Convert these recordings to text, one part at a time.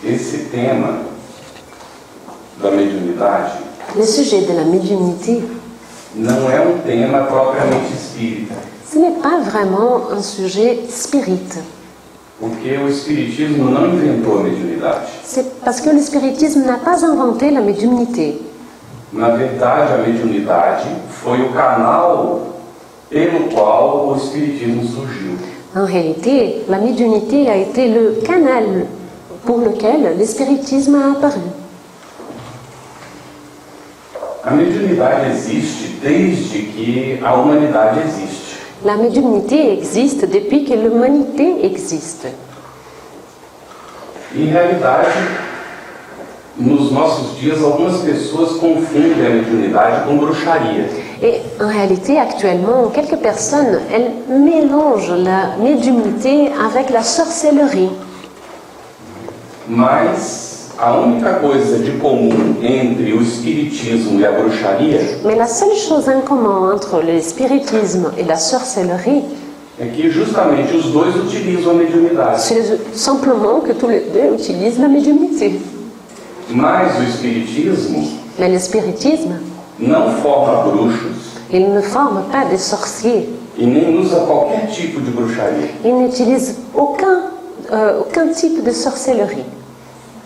Esse tema da mediunidade Le sujet de la médiumnité, não é um tema propriamente espírita, ce n'est pas vraiment un sujet spirit. porque o espiritismo não inventou a mediunidade. C'est parce que le spiritisme n'a pas inventé la médiumnité. Na verdade, a mediunidade foi o canal pelo qual o espiritismo surgiu. En réalité, la médiumnité a été le canal pour lequel le spiritisme a apparu. A mediunidade existe desde que a humanidade existe. La médiumnité existe depuis que l'humanité existe. Em realidade, nos nossos dias, algumas pessoas confundem a mediunidade com bruxaria. Et en réalité, actuellement, quelques personnes, elles mélangent la médiumnité avec la sorcellerie. Mas a única coisa de comum entre o espiritismo e a bruxaria Mais la seule chose en commun entre le spiritisme et la sorcellerie, é que justamente os dois utilizam a mediunidade. c'est simplement que tous les deux utilisent la médiumnité. Mas o espiritismo Mais le spiritisme, não forma bruxos il ne forme pas des sorciers. e nem usa qualquer tipo de bruxaria. Il n'utilise aucun type de sorcellerie.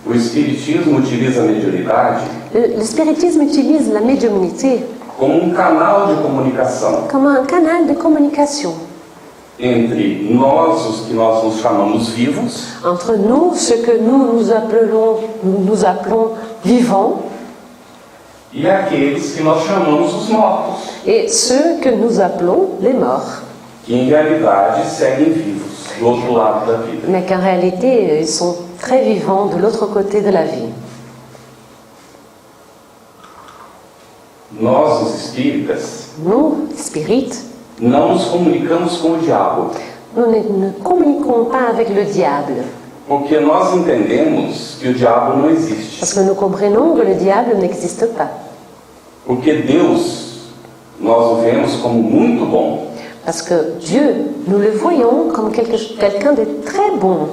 O espiritismo utiliza a mediunidade Le spiritisme utilise la médiumnité como canal de comunicação comme un canal de communication entre nós, os que nós nos chamamos vivos, entre nous, ce que nous appelons vivants, e aqueles que nós chamamos os mortos, et ceux que nous appelons les morts. que em realidade seguem vivos do outro lado da vida. Mais qu'en réalité, ils sont très vivants de l'autre côté de la vie. Nós, os espíritas, Nous, spirites, não nos comunicamos com o diabo, nous ne communiquons pas avec le diable, porque nós entendemos que o diabo não existe. parce que nous comprenons que le diable n'existe pas. Porque Deus, nós o vemos como muito bom. Parce que Dieu, nous le voyons comme quelqu'un de très bon,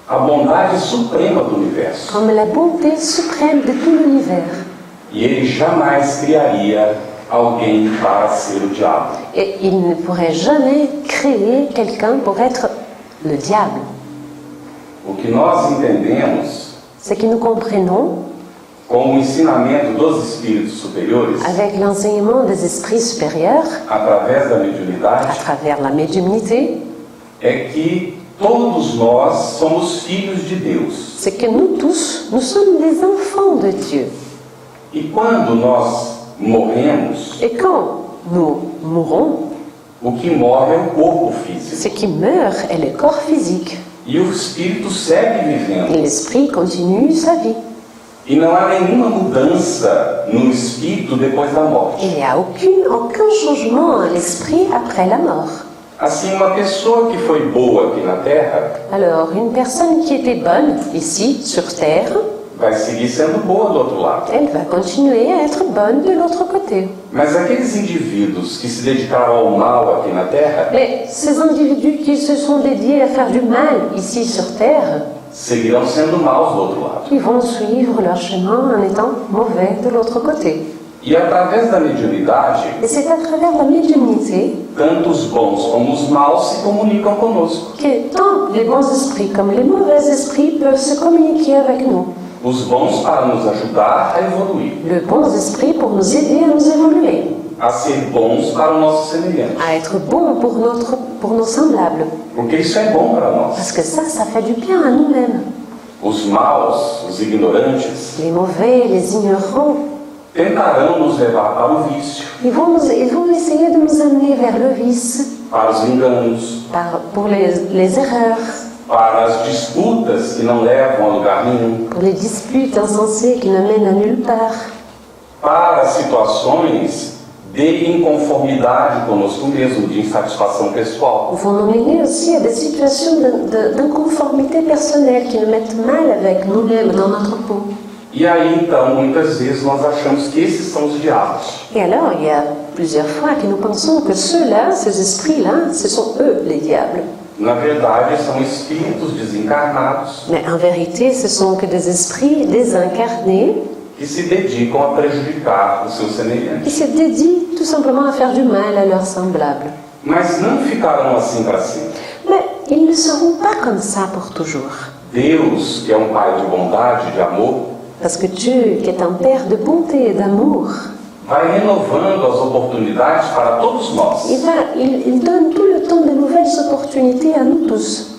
A bondade suprema do universo. comme la bonté suprême de tout l'univers. E ele jamais criaria alguém para ser o diabo. Et il ne pourrait jamais créer quelqu'un pour être le diable. O que nós entendemos Ce que nous comprenons como o ensinamento dos espíritos superiores, avec l'enseignement des esprits supérieurs, através da à mediunidade, travers la médiumnité, é que todos nós somos filhos de Deus. c'est que nous tous, nous sommes des enfants de Dieu. E quando nós morremos, Et quand nous mourons, o que morre é o corpo físico. ce qui meurt est le corps physique. E o espírito segue Et vivendo. l'esprit continue sa vie. E não há nenhuma mudança no espírito depois da morte. Il n'y a aucun changement à l'esprit après la mort. Assim, uma pessoa que foi boa aqui na Terra Alors, une personne qui était bonne ici, sur Terre, vai seguir sendo boa do outro lado. elle va continuer à être bonne de l'autre côté. Mas aqueles indivíduos que se dedicaram ao mal aqui na Terra Mais ces individus qui se sont dédiés à faire du mal ici sur Terre, seguirão sendo maus do outro lado. ils vont suivre leur chemin en étant mauvais de l'autre côté. E através da mediunidade, Et c'est à travers la médiumnité tanto os bons como os maus se comunicam conosco. que tant les bons esprits comme les mauvais esprits peuvent se communiquer avec nous. Os bons para nos ajudar a evoluir, Le bon esprit pour nous aider à nous évoluer, a ser bons para o nosso semelhante. à être bons pour nos semblables. Porque isso é bom para nós. Parce que ça fait du bien à nous-mêmes. Os maus, os ignorantes, Les mauvais, les ignorants, tentarão nos levar para o vício, ils vont essayer de nous amener vers le vice, para os enganos, pour les erreurs, para as disputas que não levam a lugar nenhum, pour les disputes insensées qui ne mènent à nulle part, para situações de inconformidade conosco mesmo, de insatisfação pessoal. vont nous mener aussi à des situations d'inconformité personnelle qui nous mettent mal avec nous-mêmes dans notre peau. E aí, então, muitas vezes nós achamos que esses são os diabos. Et alors, il y a plusieurs fois que nous pensons que ceux-là, ces esprits-là, ce sont eux les diables. Na verdade, são espíritos desencarnados Mais en vérité, ce sont que des esprits désincarnés que se dedicam a prejudicar os seus qui semelhantes. se dédient tout simplement à faire du mal à leurs semblables. Mas não ficarão assim para sempre. Mais ils ne seront pas comme ça pour toujours. Deus, que é um Pai de bondade, de amor, Parce que Dieu, qui est un Père de bonté et d'amour, vai renovando as oportunidades para todos nós. il donne tout le temps de nouvelles opportunités à nous tous.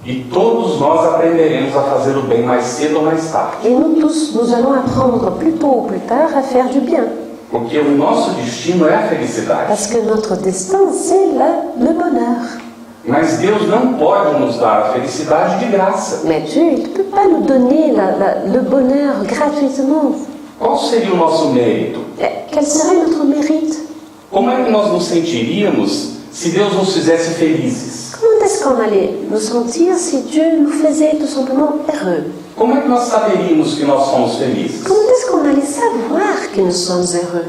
E todos nós aprenderemos a fazer o bem mais cedo ou mais tarde. Et nous tous, nous allons apprendre plus tôt ou plus tard à faire du bien. Porque o nosso destino é a felicidade. Parce que notre destin, c'est le bonheur. Mas Deus não pode nos dar a felicidade de graça. Mais Dieu, il ne peut pas nous donner le bonheur gratuitement. Qual seria o nosso mérito? Quel serait notre mérite? Como é que nós nos sentiríamos se Deus nos fizesse felizes? Comment est-ce qu'on allait nous sentir si Dieu nous faisait tout simplement heureux? Como é que nós saberíamos que nós somos felizes? Comment est-ce qu'on allait savoir que nous sommes heureux?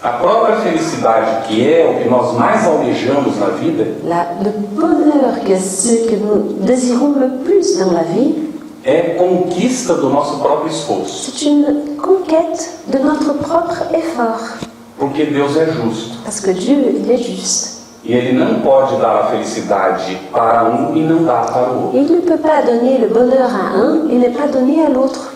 A própria felicidade, que é o que nós mais almejamos na vida, Le bonheur, que ce que nous désirons le plus dans la vie, é conquista do nosso próprio esforço. c'est une conquête de notre propre effort. Porque Deus é justo. Parce que Dieu, il est juste. E Ele não pode dar a felicidade para um e não dar para o outro. Il ne peut pas donner le bonheur à un et ne pas donner à l'autre.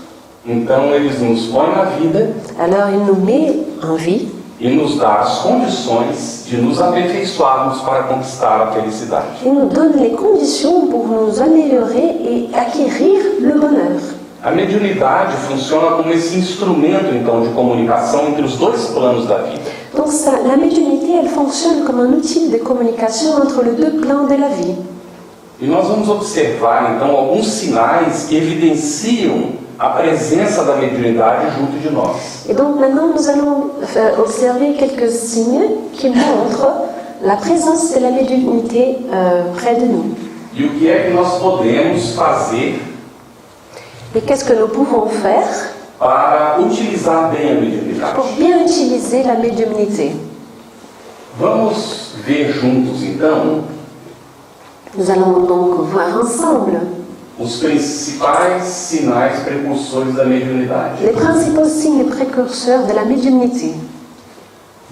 Então Ele nos põe na vida Alors il nous met en vie e nos dá as condições de nos aperfeiçoarmos para conquistar a felicidade. il nous donne les conditions pour nous améliorer et acquérir le bonheur. A mediunidade funciona como esse instrumento, então, de comunicação entre os dois planos da vida. Donc la médiumnité, elle fonctionne comme un outil de communication entre les deux plans de la vie. E nós vamos observar, então, alguns sinais que evidenciam a presença da mediunidade junto de nós. Et donc maintenant, nous allons observer quelques signes qui montrent la présence de la médiumnité près de nous. E o que é que nós podemos fazer Et qu'est-ce que nous pouvons faire para utilizar bem a mediunidade? pour bien utiliser la médiumnité? Vamos ver juntos, então, Nous allons donc voir ensemble os principais sinais precursores da mediunidade. les principaux signes précurseurs de la médiumnité.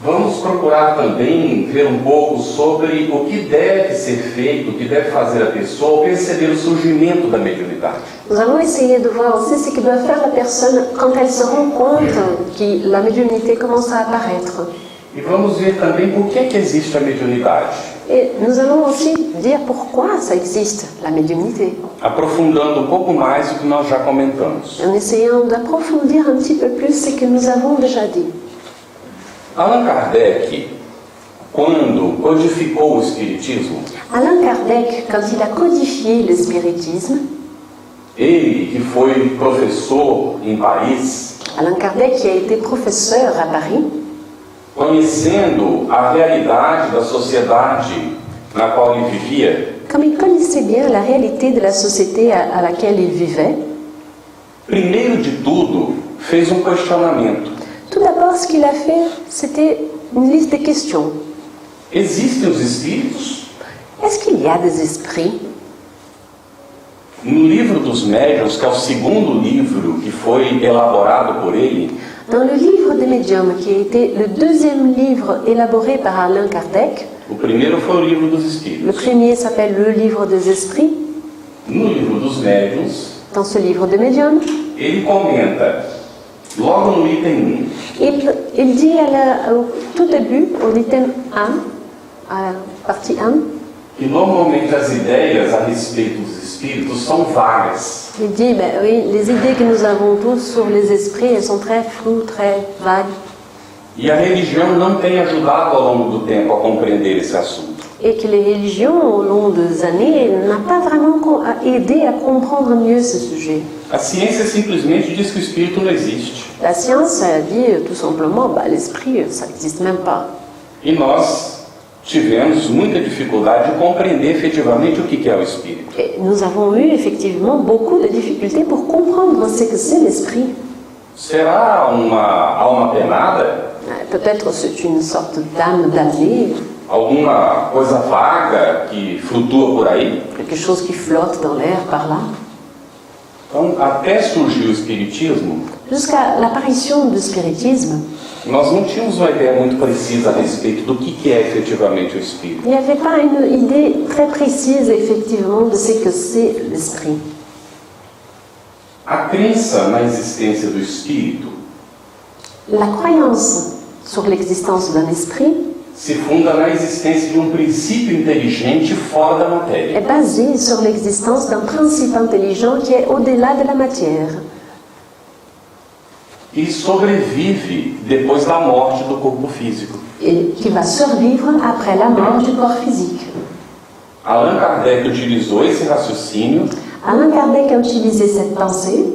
Vamos procurar também ver um pouco sobre o que deve ser feito, o que deve fazer a pessoa ao perceber o surgimento da mediunidade. Nous allons essayer de voir aussi ce que doit faire la personne quand elle se rend compte que la médiumnité commence à apparaître. E vamos ver também por que existe a mediunidade, Et nous allons aussi dire pourquoi ça existe, la médiumnité, aprofundando um pouco mais o que nós já comentamos. en essayant d'approfondir un petit peu plus ce que nous avons déjà dit. Allan Kardec, quando codificou o Espiritismo, Allan Kardec, quand il a codifié le spiritisme, ele que foi professor em Paris, Allan Kardec qui a été professeur à Paris, conhecendo a realidade da sociedade na qual ele vivia, comme il connaissait bien la réalité de la société à laquelle il vivait, primeiro de tudo, fez um questionamento. tout d'abord ce qu'il a fait, c'était une liste de questions. Existem os espíritos? Est-ce qu'il y a des esprits? No livro dos médiuns, que é o segundo livro que foi elaborado por ele, Dans le livre des médiums, qui a été le deuxième livre élaboré par Allan Kardec, o primeiro foi o livro dos le espíritos. premier s'appelle le livre des esprits. No livro dos médiuns, Dans ce livre des médiums, ele comenta, logo no item 1, il dit au tout début, au item 1, à la partie 1, que normalmente as ideias a respeito dos espíritos são vagas. il dit, ben oui, les idées que nous avons tous sur les esprits, elles sont très floues, très vagues, E a religião não tem ajudado ao longo do tempo a compreender esse assunto. et que les religions, au long des années, n'ont pas vraiment aidé à comprendre mieux ce sujet. A ciência simplesmente diz que o espírito não existe. La science a dit tout simplement, bah, l'esprit, ça n'existe même pas. E nós tivemos muita dificuldade de compreender efetivamente o que é o espírito. Et nous avons eu effectivement beaucoup de difficultés pour comprendre ce que c'est l'esprit. Será uma alma penada? Peut-être c'est une sorte d'âme damnée. alguma coisa vaga que flutua por aí. Quelque chose qui flotte dans l'air par là. Então, até surgir o Espiritismo, Jusqu'à l'apparition du spiritisme, nós não tínhamos uma ideia muito precisa a respeito do que é efetivamente o Espírito. il n'y avait pas une idée très précise, effectivement, de ce que c'est l'esprit. A crença na existência do Espírito La croyance sur l'existence d'un esprit se funda na existência de princípio inteligente fora da matéria. est basée sur l'existence d'un principe intelligent qui est au-delà de la matière E sobrevive depois da morte do corpo físico. et qui va survivre après la mort du corps physique. Allan Kardec utilizou esse raciocínio Allan Kardec a utilisé cette pensée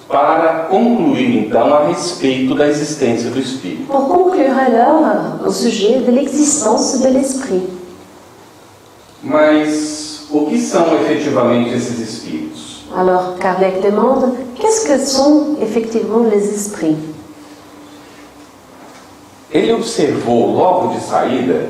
para concluir, então, a respeito da existência do Espírito. pour conclure alors au sujet de l'existence de l'esprit. Mas o que são efetivamente esses espíritos? Alors Kardec demande, qu'est-ce que sont effectivement les esprits? Ele observou logo de saída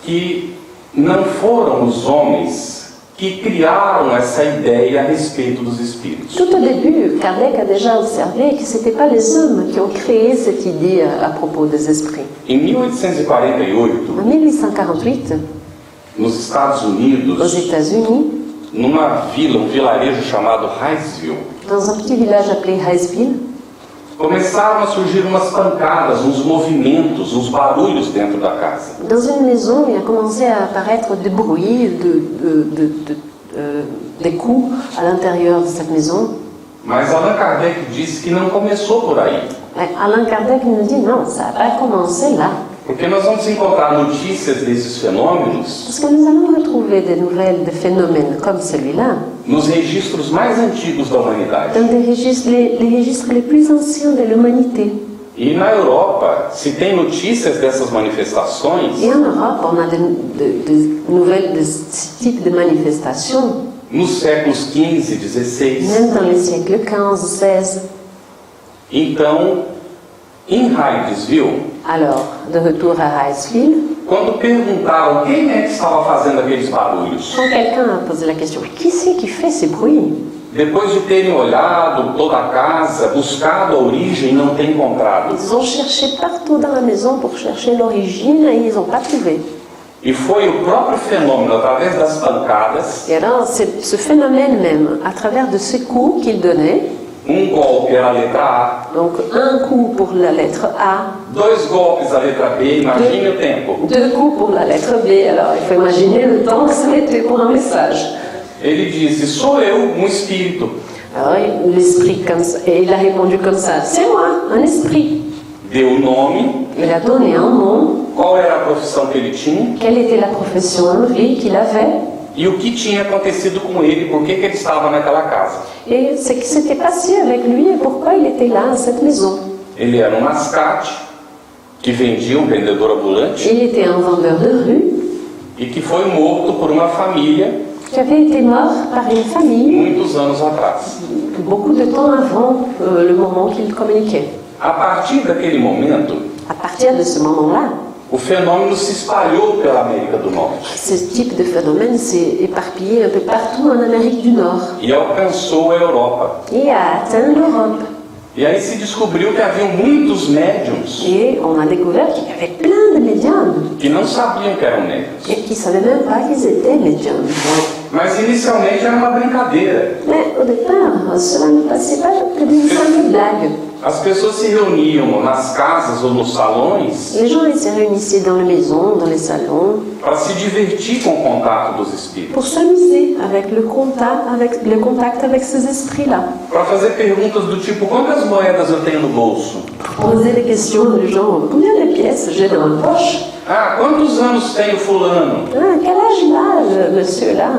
que não foram os homens que criaram essa ideia a respeito dos espíritos. Tout au début, Kardec a déjà observé que ce n'étaient pas les hommes qui ont créé cette idée à propos des esprits. Em 1848, En 1848, nos Estados aux Unidos, États-Unis, numa vila, vilarejo chamado Hinesville, dans un petit village appelé Hinesville, começaram a surgir umas pancadas, uns movimentos, uns barulhos dentro da casa. dans une maison, il a commencé à apparaître des bruits, des coups à l'intérieur de cette maison. Mas Allan Kardec disse que não começou por aí. Mais Allan Kardec nous dit non, ça n'a pas commencé là. Porque nós vamos encontrar notícias desses fenômenos Parce que nous allons retrouver des nouvelles de phénomènes comme celui-là nos registros mais antigos da humanidade. dans les registres les plus anciens de l'humanité. E na Europa, se tem notícias dessas manifestações, Et en Europe, on a des nouvelles de ce type de manifestations, nos séculos XV, XVI. même dans les siècles XV, XVI. Então, em Hydesville, Alors, de retour à Hinesville, quando perguntaram quem é que estava fazendo aqueles barulhos, quand quelqu'un a posé la question, qui c'est qui fait ces bruits? depois de terem olhado toda a casa, buscado a origem, não tem encontrado. Ils ont cherché partout dans la maison pour chercher l'origine et ils n'ont pas trouvé. E foi o próprio fenômeno, através das pancadas, Et alors, c'est ce phénomène même, à travers de ces coups qu'il donnait, golpe à letra A, donc un coup pour la lettre A, dois golpes à letra B, imagine o tempo. deux coups pour la lettre B, alors il faut imaginer le temps que ça mettait pour un message. Ele disse, sou eu, espírito. Alors l'esprit comme ça, et il a répondu comme ça, c'est moi, un esprit. Deu o nome, Il a donné un nom, qual era a profissão que ele tinha quelle était la profession lui qu'il avait, e o que tinha acontecido com ele, por que ele estava naquela casa. et ce qui s'était passé avec lui et pourquoi il était là, à cette maison. Ele era um mascate que vendia, vendedor ambulante, Il était un vendeur de rue e que foi morto por uma família qui avait été mort par une famille muitos anos atrás. beaucoup de temps avant le moment qu'il communiquait. A partir daquele momento, À partir de ce moment-là, o fenômeno se espalhou pela América do Norte ce type de phénomène s'est éparpillé un peu partout en Amérique du Nord e alcançou a Europa. et a atteint l'Europe. E aí se descobriu que haviam muitos médiums Et on a découvert qu'il y avait plein de médiums que não sabiam que eram médiums. et qui ne savaient même pas qu'ils étaient médiums. Mas inicialmente era uma brincadeira. Mais au départ, cela ne passait pas que d'une simple blague. As pessoas se reuniam nas casas ou nos salões Les gens ils se réunissaient dans les maisons, dans les salons, para se divertir com o contato dos espíritos, pour s'amuser avec le contact avec ces esprits-là. para fazer perguntas do tipo, quantas moedas eu tenho no bolso? Poser des questions aux gens, combien de pièces j'ai dans ma poche? Ah, quantos anos tem o fulano? Ah, quel âge il a, monsieur-là?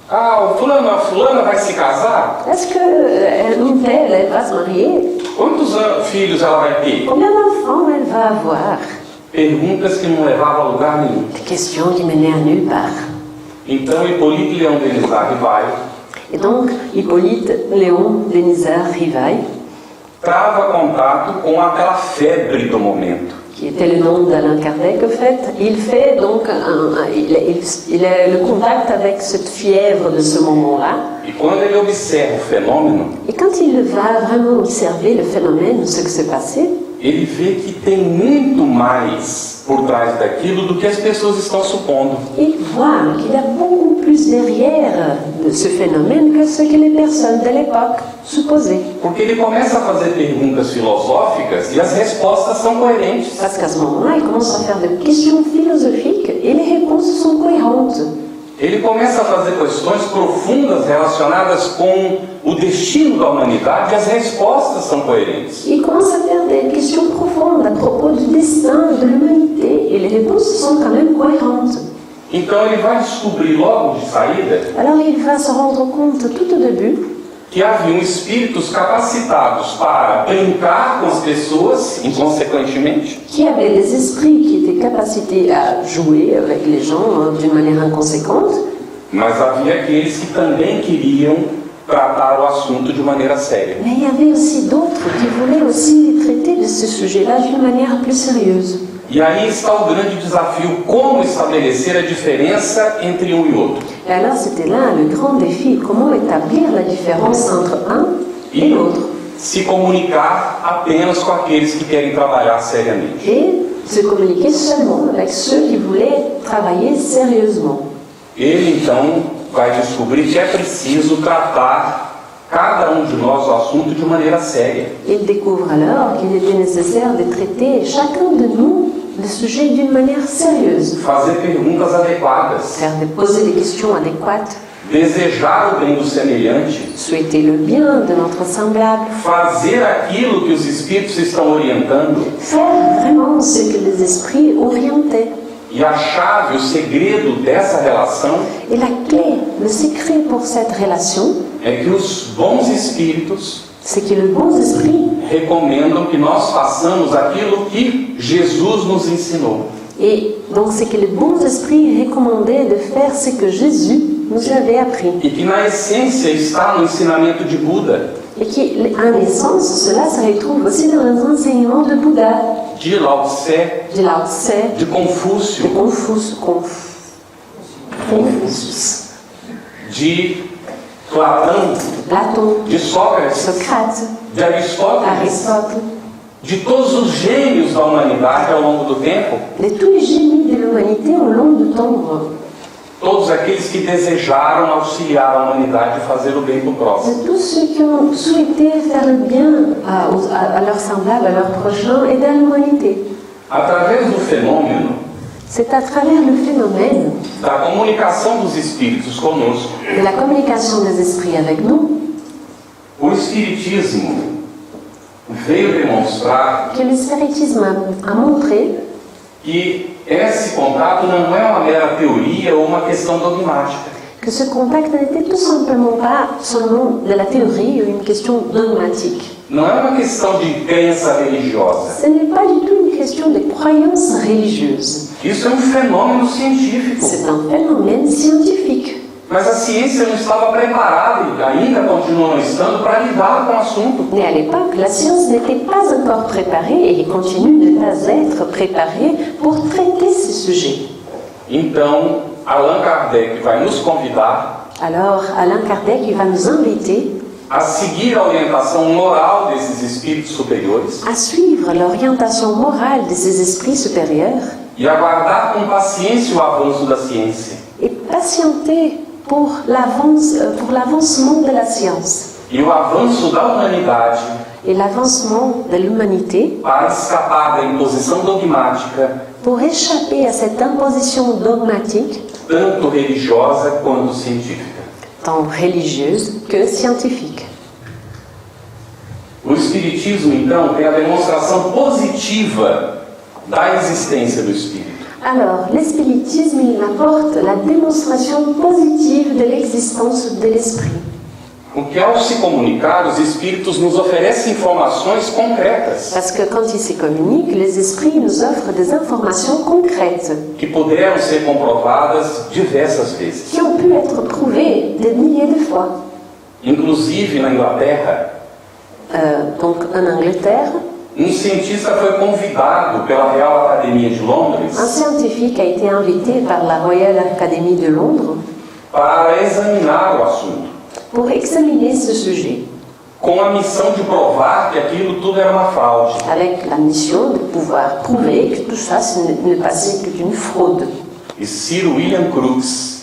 Ah, o fulano, a fulana vai se casar? Est-ce qu'une telle, elle va se marier? Quantos filhos ela vai ter? Combien d'enfants elle va avoir? Perguntas que não levavam a lugar nenhum. Des questions qui menaient à nulle part. Então Hippolyte Léon Denisard Rivail Et donc, Hippolyte Léon Denisard Rivail, trava contato com aquela febre do momento. qui était le nom d'Alain Kardec, en fait, il fait donc il a le contact avec cette fièvre de ce moment-là. E quando ele observa o fenômeno, Et quand il va vraiment observer le phénomène, ce qui s'est passé, ele vê que tem muito mais por trás daquilo do que as pessoas estão supondo. il voit qu'il y a beaucoup plus derrière de ce phénomène que ce que les personnes de l'époque supposaient. Porque ele começa a fazer perguntas filosóficas e as respostas são coerentes. Parce qu'à ce moment-là, il commence à faire des questions philosophiques et les réponses sont cohérentes. Ele começa a fazer questões profundas relacionadas com o destino da humanidade e as respostas são coerentes. Il commence à faire des questions profondes à propos du destin de l'humanité et les réponses sont quand même cohérentes. Então ele vai descobrir logo de saída Alors il va se rendre compte tout au début que haviam espíritos capacitados para brincar com as pessoas, inconsequentemente, qu'il y avait des esprits qui étaient capacités à jouer avec les gens d'une manière inconséquente, mas havia aqueles que também queriam tratar o assunto de maneira séria. mais il y avait aussi d'autres qui voulaient aussi traiter de ce sujet-là d'une manière plus sérieuse. E aí está o grande desafio, como estabelecer a diferença entre um e outro. Et alors c'était là le grand défi, comment établir la différence entre un et l'autre, Se comunicar apenas com aqueles que querem trabalhar seriamente. et se communiquer seulement avec ceux qui voulaient travailler sérieusement. Ele então vai descobrir que é preciso tratar cada um de nós o assunto de maneira séria. Il découvre alors qu'il était nécessaire de traiter chacun de nous le sujet d'une manière sérieuse, Fazer perguntas adequadas, poser des questions adéquates, desejar o bem do semelhante, souhaiter le bien de notre semblable, fazer aquilo que os espíritos estão orientando. faire vraiment ce que les esprits orientaient. E a chave, o segredo dessa relação Et la clé, le secret pour cette relation, é que os bons espíritos c'est que le bon esprit, recomendam que nós façamos aquilo que Jesus nos ensinou. et donc c'est que le bon esprit recommandait de faire ce que Jésus nous avait appris. E que na essência está no ensinamento de Buda, Et qui, en essence, cela se retrouve aussi dans les enseignements de Bouddha, de Lao Tse, de Lao Tse, de Confúcio, de Confucius, de Platão, Platon, de Sócrates, Socrate, de Aristóteles, Aristote, de todos os gênios da humanidade ao longo do tempo, de tous les génies de l'humanité au long du temps, todos aqueles que desejaram auxiliar a humanidade a fazer o bem do próximo. de tous ceux qui ont souhaité faire le bien à leurs semblables, à leurs prochains et à l'humanité. Através do fenômeno C'est à travers le phénomène da comunicação dos espíritos conosco, de la communication des esprits avec nous o Espiritismo veio demonstrar que le spiritisme a montré que esse contato não é uma mera teoria ou uma questão dogmática. que ce contact n'était tout simplement pas seulement de la théorie ou une question dogmatique. Não é uma questão de crença religiosa. Ce n'est pas du tout une question de croyance religieuse. Isso é um fenômeno científico. C'est un phénomène scientifique. Mas a ciência não estava preparada e ainda continua não estando para lidar com o assunto. Mais à l'époque, la science n'était pas encore préparée et continue de ne pas être préparée pour traiter ces sujets. Então, Allan Kardec vai nos convidar Alors, Alain Kardec il va nous inviter a seguir a orientação moral desses espíritos superiores à suivre l'orientation morale de ces esprits supérieurs e aguardar com paciência o avanço da ciência et patienter pour l'avancement de la science e o avanço da humanidade et l'avancement de l'humanité para escapar da imposição dogmática, pour échapper à cette imposition dogmatique, tanto religiosa quanto científica. tant religieuse que scientifique. O Espiritismo, então, é a demonstração positiva da existência do Espírito. Alors, l'espiritisme, il apporte la démonstration positive de l'existence de l'esprit. Porque ao se comunicar, os espíritos nos oferecem informações concretas Parce que quand ils se communiquent, les esprits nous offrent des informations concrètes que puderam ser comprovadas diversas vezes. qui ont pu être prouvées des milliers de fois. Inclusive na Inglaterra, Donc en Angleterre, Um cientista foi convidado pela Real Academia de Un Londres scientifique a été invité par la Royal Academy de Londres para examinar o assunto, pour examiner ce sujet, com a missão de provar que aquilo tudo era uma fraude. avec la mission de pouvoir prouver que tout ça ce ne passait que d'une fraude. E Sir William Crookes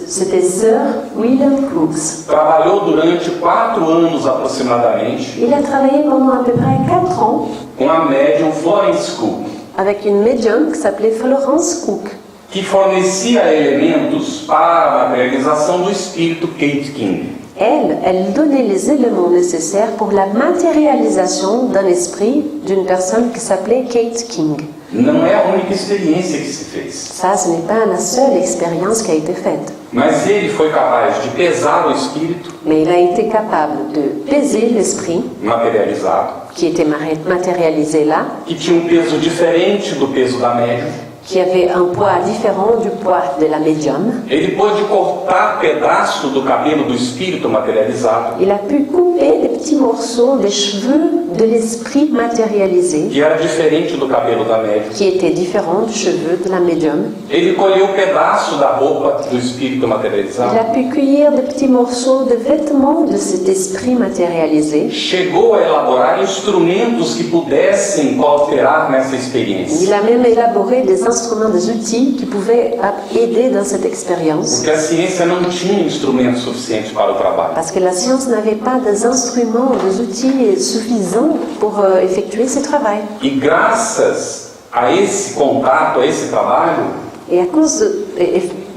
C'était Sir William Crookes. trabalhou durante 4 anos aproximadamente Il a travaillé pendant à peu près 4 ans com a médium Florence Cook, avec une médium qui s'appelait Florence Cook, que fornecia elementos para a materialização do espírito Kate King. Elle donnait les éléments nécessaires pour la matérialisation d'un esprit d'une personne qui s'appelait Kate King. Não é a única experiência que se fez, Ça, ce n'est pas la seule expérience qui a été faite. mas ele foi capaz de pesar o espírito Mais il a été capable de peser l'esprit materializado, qui était matérialisé là, que tinha um peso diferente do peso da médium. qui avait un poids différent du poids de la médium. Ele pôde cortar pedaço do cabelo do espírito materializado, Il a pu couper des petits morceaux des cheveux de l'esprit matérialisé, que era diferente do cabelo da médium. qui étaient différents du cheveu de la médium. Ele colheu pedaço da roupa do espírito Il materializado, a pu cueillir des petits morceaux de vêtements de cet esprit matérialisé. chegou a elaborar instrumentos que pudessem cooperar nessa experiência. Il a même élaboré des instruments, des outils qui pouvaient aider dans cette expérience. Porque a ciência não tinha instrumentos suficientes para o trabalho. Parce que la science n'avait pas des instruments, des outils suffisants pour effectuer ce travail. E graças a esse contato, a esse trabalho, Et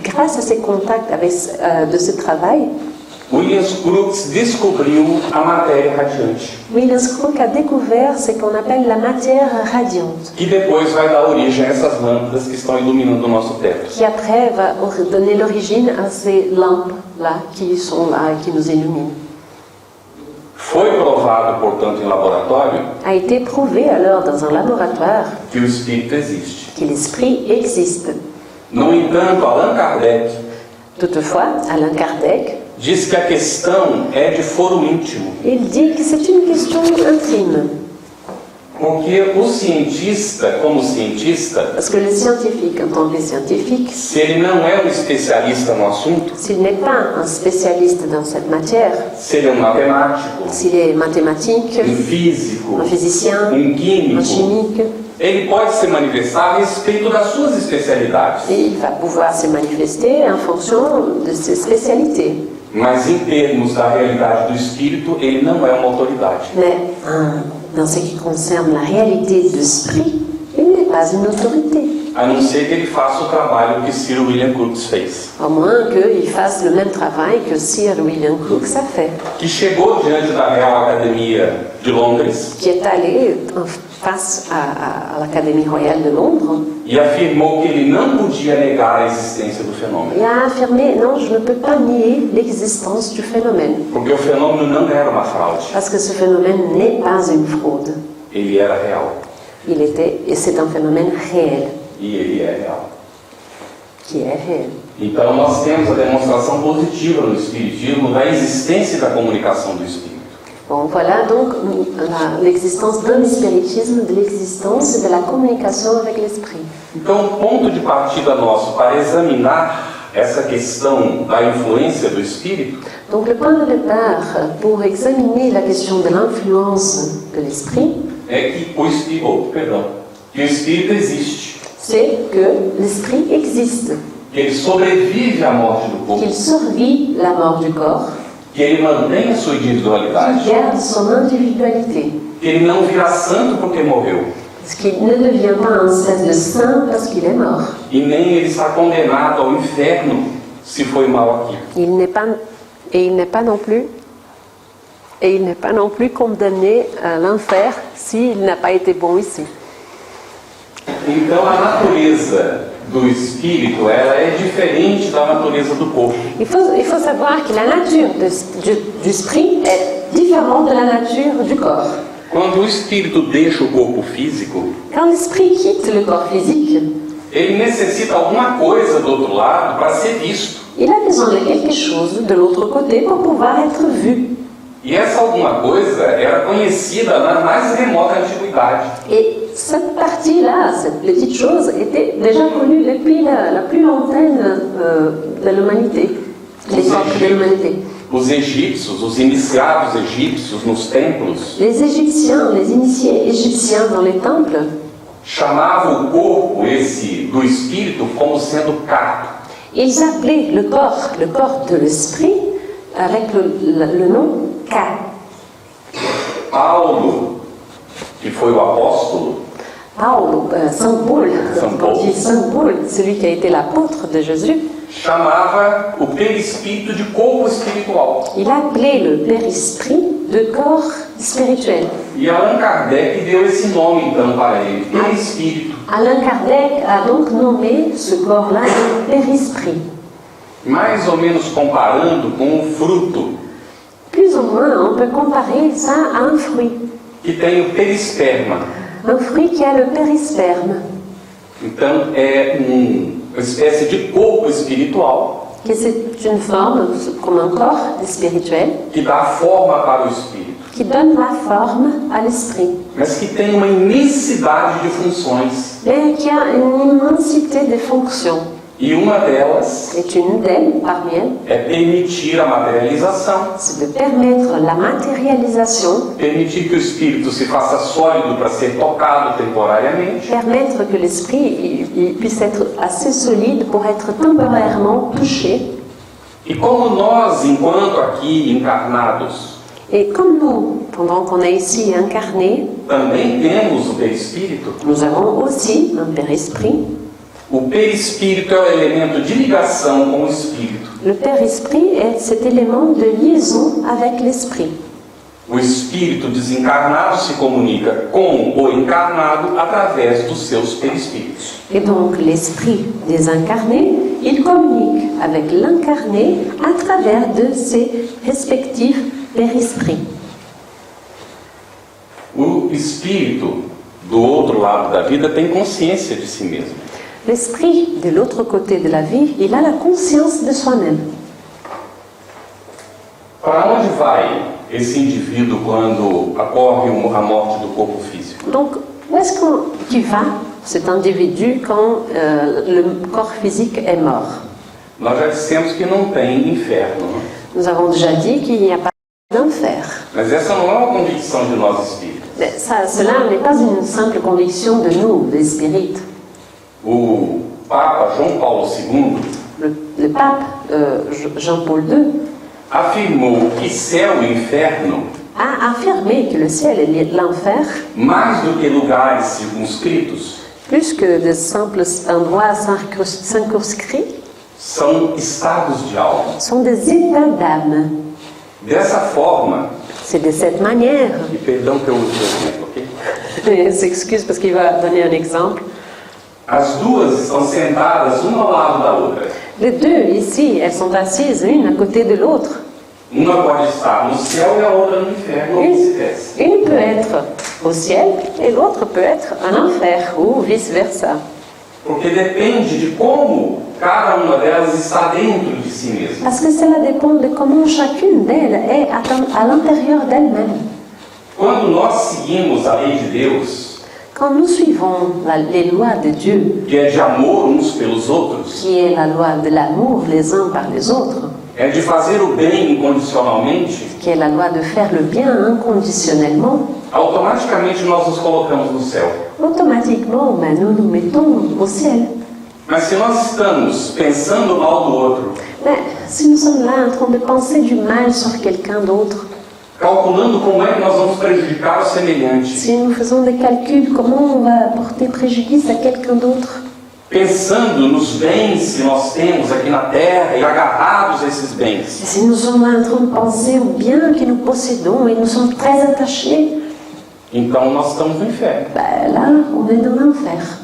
grâce à ces contacts avec, de ce travail, William Crookes descobriu a matéria radiante, William Crookes a découvert ce qu'on appelle la matière radiante, que depois vai dar origem a essas lâmpadas que estão iluminando o nosso teto. qui après va donner l'origine à ces lampes-là qui sont là et qui nous illuminent. Foi provado, portanto, em laboratório, A été prouvé alors dans un laboratoire que o espírito existe. que l'esprit existe. No entanto, Allan Kardec Toutefois, Allan Kardec, diz que a questão é de foro íntimo, il dit que c'est une question intime. porque o cientista, como cientista, Parce que le scientifique, en tant que scientifique, se ele não é um especialista no assunto, s'il n'est pas un spécialiste dans cette matière, se ele é um matemático, s'il est mathématique, um físico, un physicien, um químico, un chimique, ele pode se manifestar a respeito das suas especialidades, et il va pouvoir se manifester en fonction de ses spécialités. mas em termos da realidade do espírito, ele não é uma autoridade. Mais dans ce qui concerne la réalité de l'esprit, il n'est pas une autorité. A não ser que ele faça o trabalho que Sir William Crookes fez, À moins qu'il fasse le même travail que Sir William Crookes a fait, que chegou diante da Real Academia de Londres qui est allé face à l'Académie royale de Londres e afirmou que ele não podia negar a existência do fenômeno, et a affirmé non, je ne peux pas nier l'existence du phénomène, porque o fenômeno não era uma fraude, parce que ce phénomène n'est pas une fraude. ele era real, Et c'est un phénomène réel, e ele é real. qui est réel. Então nós temos a demonstração positiva no Espiritismo da existência da comunicação do Espírito. Bon, voilà donc l'existence d'un spiritisme, de l'existence et de la communication avec l'esprit. Então, o ponto de partida nosso para examinar essa questão da influência do Espírito Donc le point de départ pour examiner la question de l'influence de l'esprit, é que que o Espírito existe, c'est que l'esprit existe, que ele sobrevive à morte do corpo, qu'il survit la mort du corps, que ele mantém a sua qu'il individualidade, garde son individualité, que ele não vira santo porque morreu, parce qu'il ne devient pas un cesse de saint parce qu'il est mort. e nem ele está condenado ao inferno se foi mal aqui. Il n'est pas non plus condamné à l'enfer s'il n'a pas été bon ici. Então a natureza do espírito ela é diferente da natureza do corpo. Il faut savoir que la nature du esprit est différente de la nature du corps. Quando o espírito deixa o corpo físico, Quand l'esprit quitte le corps physique, ele necessita alguma coisa do outro lado para ser visto. il a besoin de quelque chose de l'autre côté pour pouvoir être vu. E essa alguma coisa era conhecida na mais remota antiguidade. Et cette partie-là, cette petite chose, était déjà connue depuis la plus lointaine de l'humanité, l'époque de l'humanité. Os egípcios, os iniciados egípcios nos templos, Les Égyptiens, les initiés égyptiens dans les temples, chamavam o corpo do espírito como sendo Ka. ils appelaient le corps de l'esprit, avec le nom Ka. Paulo, que foi o apóstolo, Paulo, Saint Paul, Saint quand on Paul. dit Saint Paul, celui qui a été l'apôtre de Jésus, chamava o perispírito de corpo espiritual. il appelait le périsprit de corps spirituel. E Allan Kardec deu esse nome então para ele, perispírito. Alain Kardec a donc nommé ce corps-là de périsprit. Mais ou menos comparando com o fruto, Plus ou moins, on peut comparer ça à un fruit. que tem o perisperma. Un fruit qui a le périsperme, Então é uma espécie de corpo espiritual que c'est une forme, comme un corps spirituel, que dá forma para o espírito, qui donne la forme à l'esprit, mas que tem uma imensidade de funções. mais qui a une immensité de fonctions. E uma delas Et une d'elles, parmi elles, é permitir a materialização, c'est de permettre la matérialisation, permitir que o espírito se faça sólido para ser tocado temporariamente, permettre que l'esprit il puisse être assez solide pour être temporairement touché. e como nós, enquanto aqui encarnados, Et comme nous, pendant qu'on est ici incarné, também temos o perispírito, nous avons aussi un périsprit. o perispírito é o elemento de ligação com o espírito. Le périsprit est cet élément de liaison avec l'esprit. O espírito desencarnado se comunica com o encarnado através dos seus perispíritos. Et donc l'esprit désincarné, il communique avec l'incarné à travers de ses respectifs périsprits. O espírito do outro lado da vida tem consciência de si mesmo. L'esprit, de l'autre côté de la vie, il a la conscience de soi-même. Para onde vai esse indivíduo quando ocorre a morte do corpo físico? Donc, où est-ce qu'il va, cet individu, quand le corps physique est mort? Nós já dissemos que não tem inferno, né? Nous avons déjà dit qu'il n'y a pas d'enfer. Mas essa não é uma convicção de nós espíritos. Mais ça, cela n'est pas une simple conviction de nous, des spirites. O Papa João Paulo II Le pape Jean-Paul II afirmou que céu e inferno, a affirmé que le ciel et l'enfer, mais do que lugares circunscritos, plus que de simples endroits circonscrits, são estados de alma. sont des états d'âme. Dessa forma, C'est de cette manière. e perdão que eu uso o exemplo, ok? Il s'excuse parce qu'il va donner un exemple. As duas estão sentadas uma ao lado da outra. Les deux ici, elles sont assises l'une à côté de l'autre. Uma pode estar no céu e a outra no inferno, ou vice-versa. Une peut être au ciel et l'autre peut être en enfer ou vice-versa. Porque depende de como cada uma delas está dentro de si mesma. Parce que cela dépend de comment chacune d'elles est à l'intérieur d'elle-même. Quando nós seguimos a lei de Deus, Quand nous suivons les lois de Dieu, que é de amor uns pelos outros, qui est la loi de l'amour les uns par les autres, é de fazer o bem incondicionalmente, qui est la loi de faire le bien inconditionnellement, automaticamente nós nos colocamos no céu. automatiquement, nous nous mettons au ciel. Mas se nós estamos pensando mal do outro, Mais si nous sommes là en train de penser du mal sur quelqu'un d'autre, calculando como é que nós vamos prejudicar o semelhante, si nous faisons des calculs, comment on va porter préjudice à quelqu'un d'autre, pensando nos bens que nós temos aqui na terra e agarrados a esses bens, si nous sommes là en train de penser aux biens que nous possédons et nous sommes très attachés, então nós estamos no inferno. là, on est dans l'enfer.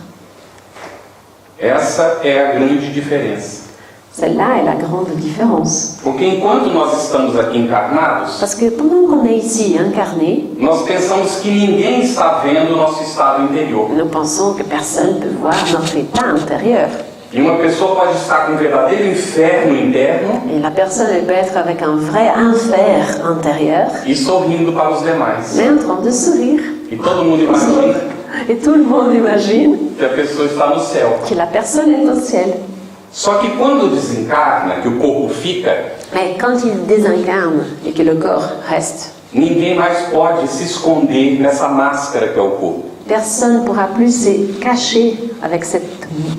Essa é a grande diferença. Celle-là est la grande différence. Porque enquanto nós estamos aqui encarnados, Parce que pendant qu'on est ici incarné, nós pensamos que ninguém está vendo o nosso estado interior. nous pensons que personne ne peut voir notre état intérieur. E uma pessoa pode estar com um verdadeiro inferno interno Et la personne, elle peut être avec un vrai enfer intérieur, e sorrindo para os demais. mais en train de sourire. E todo mundo imagina Et tout le monde imagine que a pessoa está no céu. que la personne est au ciel. Só que quando desencarna, que o corpo fica, Mais quand il désincarne et que le corps reste, ninguém mais pode se esconder nessa máscara que é o corpo. personne ne pourra plus se cacher avec cette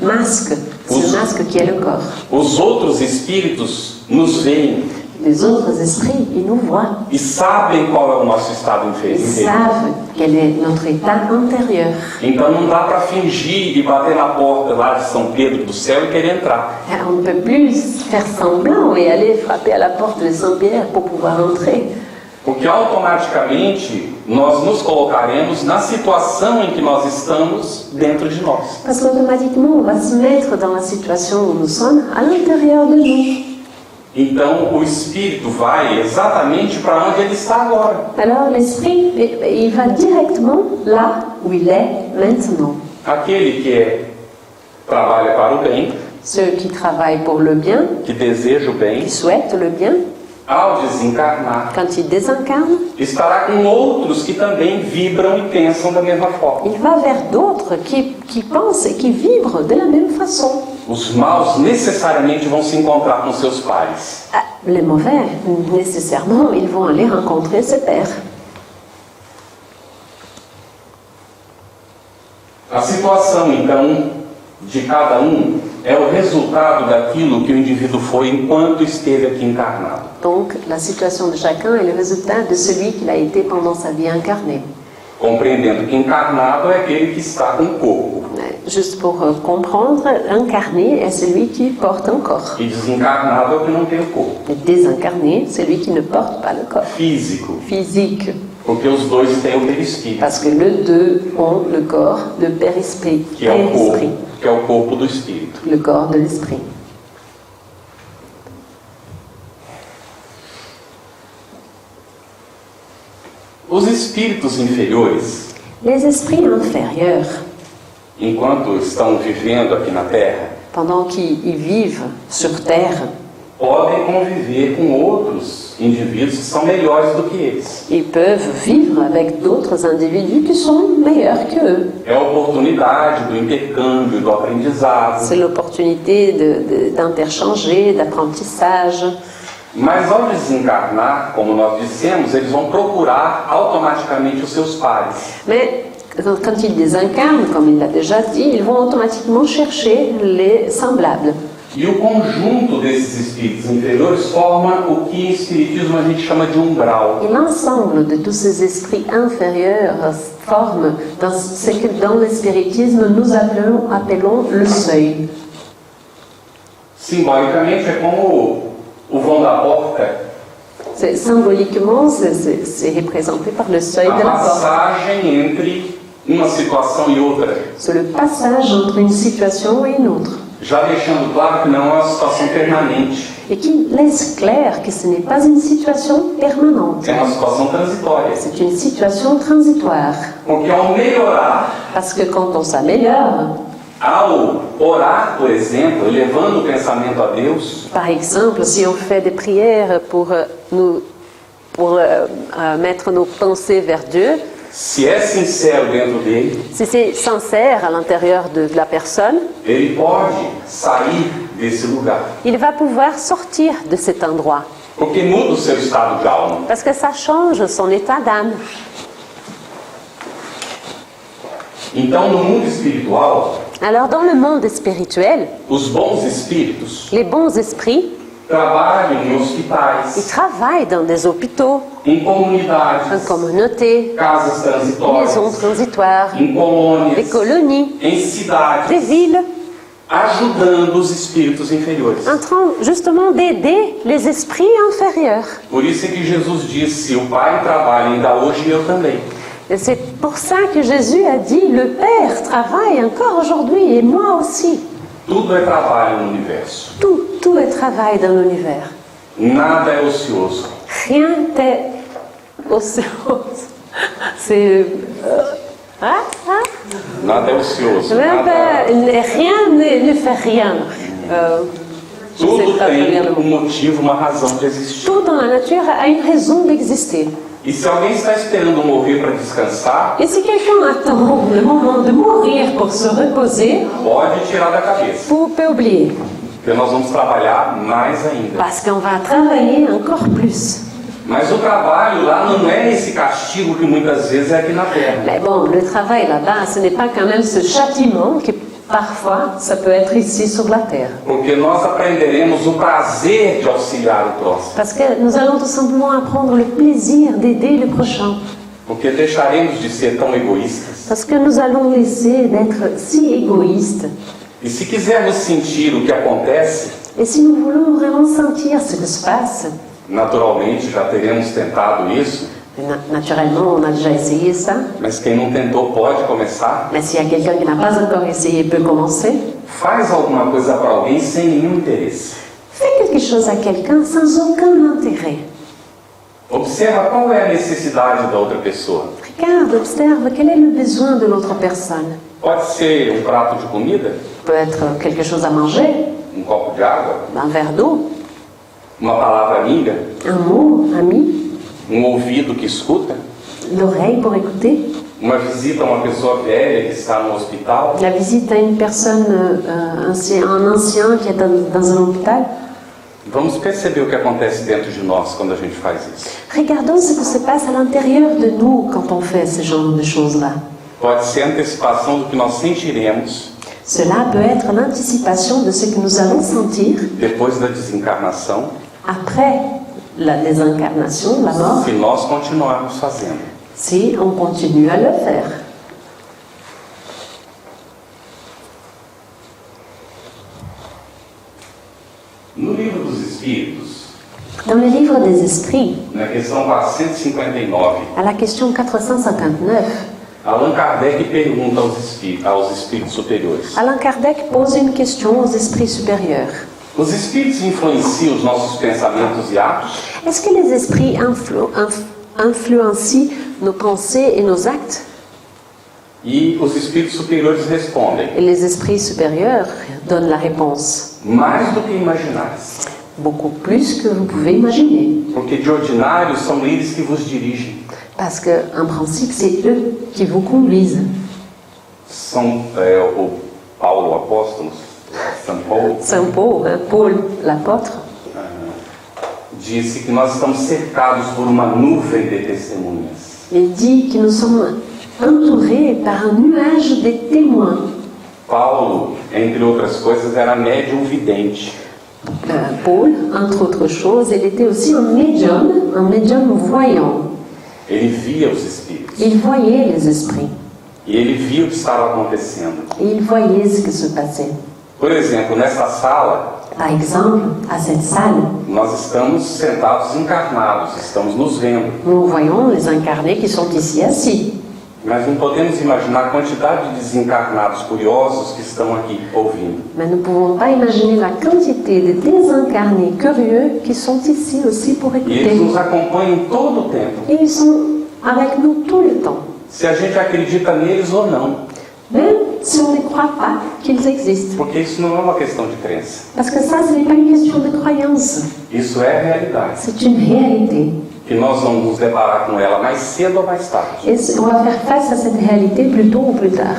masque, ce masque qui est le corps. Os outros espíritos nos veem Les autres esprits, ils nous voient. e sabem qual é o nosso estado Ils inferior. savent quel est notre état intérieur. Então não dá para fingir e bater na porta lá de São Pedro do céu e querer entrar. On ne peut plus faire semblant et aller frapper à la porte de Saint-Pierre pour pouvoir entrer. Porque automaticamente nós nos colocaremos na situação em que nós estamos dentro de nós. Parce qu'automatiquement, on va se mettre dans la situation où nous sommes, à l'intérieur de nous. Então o espírito vai exatamente para onde ele está agora. Alors l'esprit, il va directement là où il est maintenant. Aquele que trabalha para o bem, Ceux qui travaillent pour le bien, que deseja o bem, qui souhaitent le bien, ao desencarnar, quand il désincarne, estará com outros que também vibram e pensam da mesma forma. il va vers d'autres qui pensent et qui vibrent de la même façon. Os maus necessariamente vão se encontrar com seus pares. Ah, les mauvais, nécessairement, ils vont aller rencontrer ses pères. A situação, então, de cada um é o resultado daquilo que o indivíduo foi enquanto esteve aqui encarnado. Donc, la situation de chacun est le résultat de celui qu'il a été pendant sa vie incarnée. Compreendendo que encarnado é aquele que está com o corpo Juste pour comprendre, incarné est celui qui porte un corps. e desencarnado é o que não tem o corpo Et désincarné, c'est celui qui ne porte pas le corps físico, physique. porque os dois têm o perispírito, Parce que les deux ont le corps de périsprit, que é o corpo do espírito. le corps de l'esprit. Os espíritos inferiores, Les esprits inférieurs, enquanto estão vivendo aqui na Terra, pendant qu'ils vivent sur Terre, podem conviver com outros indivíduos que são melhores do que eles. ils peuvent vivre avec d'autres individus qui sont meilleurs qu'eux. É a oportunidade do intercâmbio, do aprendizado. C'est l'opportunité d'interchanger, d'apprentissage. Mas ao desencarnar, como nós dissemos, eles vão procurar automaticamente os seus pares. Mais quand ils désincarnent, comme il l'a déjà dit, ils vont automatiquement chercher les semblables. E o conjunto desses espíritos inferiores forma o que em espiritismo a gente chama de umbral. Et l'ensemble de tous ces esprits inférieurs forment ce que dans le spiritisme nous appelons le seuil. Simbolicamente é como o vão da porta, Symboliquement, c'est représenté par le seuil a de la porte. passagem entre uma situação e outra. C'est le passage entre une situation et une autre. Já deixando claro que não é uma situação permanente, Et qui laisse clair que ce n'est pas une situation permanente. é uma situação transitória. C'est une situation transitoire. Porque ao melhorar, Parce que quand on s'améliore, ao orar, por exemplo, elevando o pensamento a Deus, par exemple, si on fait des prières pour mettre nos pensées vers Dieu, se é sincero dentro dele, si c'est sincère à l'intérieur de la personne, ele pode sair desse lugar. il va pouvoir sortir de cet endroit. Porque muda o seu estado de alma. Parce que ça change son état d'âme. Então, no mundo espiritual, Alors dans le monde spirituel, os bons espíritos les bons esprits, trabalham em ils hospitais, travaillent dans des hôpitaux, em en comunidades, communauté, casas maisons transitórias, transitoires, em colônias, des colonies, em des cidades, villes, ajudando os espíritos inferiores. en train justement d'aider les esprits inférieurs. Por isso é que Jesus disse: o Pai trabalha ainda hoje e eu também. Et c'est pour ça que Jésus a dit, le Père travaille encore aujourd'hui et moi aussi. Tudo é trabalho no universo. Tout est travail dans l'univers. Nada é ocioso. Rien n'est océan. C'est Ah, ah. Nada é ocioso. Rien ne fait rien. Je sais Tudo pas très bien tem le mot. motivo, uma razão de existir. Tout dans la nature a une raison d'exister. E se alguém está esperando morrer para descansar, Et si quelqu'un attend le moment de mourir pour se reposer, pode tirar da cabeça. vous pouvez oublier. Porque nós vamos trabalhar mais ainda. Parce qu'on va travailler encore plus. Mas o trabalho lá não é esse castigo que muitas vezes é aqui na Terra. Mais bon, le travail là-bas, ce n'est pas quand même ce châtiment qui parfois, ça peut être ici sur la terre. Porque nós aprenderemos o prazer de auxiliar o próximo. Parce que nous allons tout simplement apprendre le plaisir d'aider le prochain. Porque deixaremos de ser tão egoístas. Parce que nous allons laisser d'être si égoïstes. E se quisermos sentir o que acontece, Et si nous voulons vraiment sentir ce que se passe, naturalmente já teremos tentado isso, naturellement, on a déjà essayé ça. mas quem não tentou pode começar. Mais s'il y a quelqu'un qui n'a pas encore essayé, peut commencer. Faz alguma coisa para alguém sem nenhum interesse. Fais quelque chose à quelqu'un sans aucun intérêt. Observa qual é a necessidade da outra pessoa. Regarde, observe quel est le besoin de l'autre personne. Pode ser um prato de comida, Peut être quelque chose à manger, um copo de água, un verre d'eau, uma palavra amiga, un mot, ami, ouvido que escuta, l'oreille pour écouter, uma visita a uma pessoa velha que está no hospital. la visite à une personne, un ancien qui est dans un hôpital. Vamos perceber o que acontece dentro de nós quando a gente faz isso. Regardons ce qui se passe à l'intérieur de nous quand on fait ce genre de choses-là. Pode ser a antecipação do que nós sentiremos Cela peut être l'anticipation de ce que nous allons sentir depois da desencarnação, après la désincarnation, la mort, se nós continuarmos fazendo. si on continue à le faire. No livro dos Espíritos, Dans le livre des esprits, na questão 459, à la question 459, Allan Kardec pergunta aos espíritos superiores: Allan Kardec pose une question aux esprits supérieurs. os espíritos influenciam os nossos pensamentos e atos? Est-ce que les esprits influencient nos pensées et nos actes? E os espíritos superiores respondem: Et les esprits supérieurs donnent la réponse. mais do que imaginais. Beaucoup plus que vous pouvez imaginer. Porque de ordinário são eles que vos dirigem. Parce qu'en principe, c'est eux qui vous conduisent. São o Paulo, o apóstolo, São Paulo, Saint Paul, hein, Paul l'apôtre, disse que nós estamos cercados por uma nuvem de testemunhas. il dit que nous sommes entourés par un nuage de témoins. Paulo, entre outras coisas, era médium vidente. Paul, entre autres choses, il était aussi un médium voyant. Ele via os espíritos. Il voyait les esprits. E ele via o que estava acontecendo. Et il voyait ce qui se passait. Por exemplo, nesta sala, Par exemple, à cette salle, nós estamos sentados encarnados, estamos nos vendo. nous voyons les incarnés qui sont ici assis. Mas não podemos imaginar a quantidade de desencarnados curiosos que estão aqui ouvindo. Mais nous ne pouvons pas imaginer la quantité de désincarnés curieux qui sont ici aussi pour E eles écouter. nos acompanham todo o tempo. Et ils sont avec nous tout le temps. Se a gente acredita neles ou não. Même si on ne croit pas qu'ils existent. Porque isso não é uma questão de crença. Parce que ça, ce n'est pas une question de croyance. Isso é a realidade. C'est une réalité. Que nós vamos nos deparar com ela mais cedo ou mais tarde. Et on va faire face à cette réalité plus tôt ou plus tard.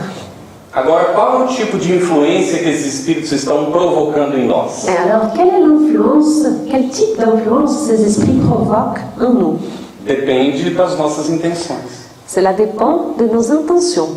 Agora, qual é o tipo de influência que esses espíritos estão provocando em nós? Et alors, quelle est l'influence, quel type d'influence ces esprits provoquent en nous? Depende das nossas intenções. Cela dépend de nos intentions.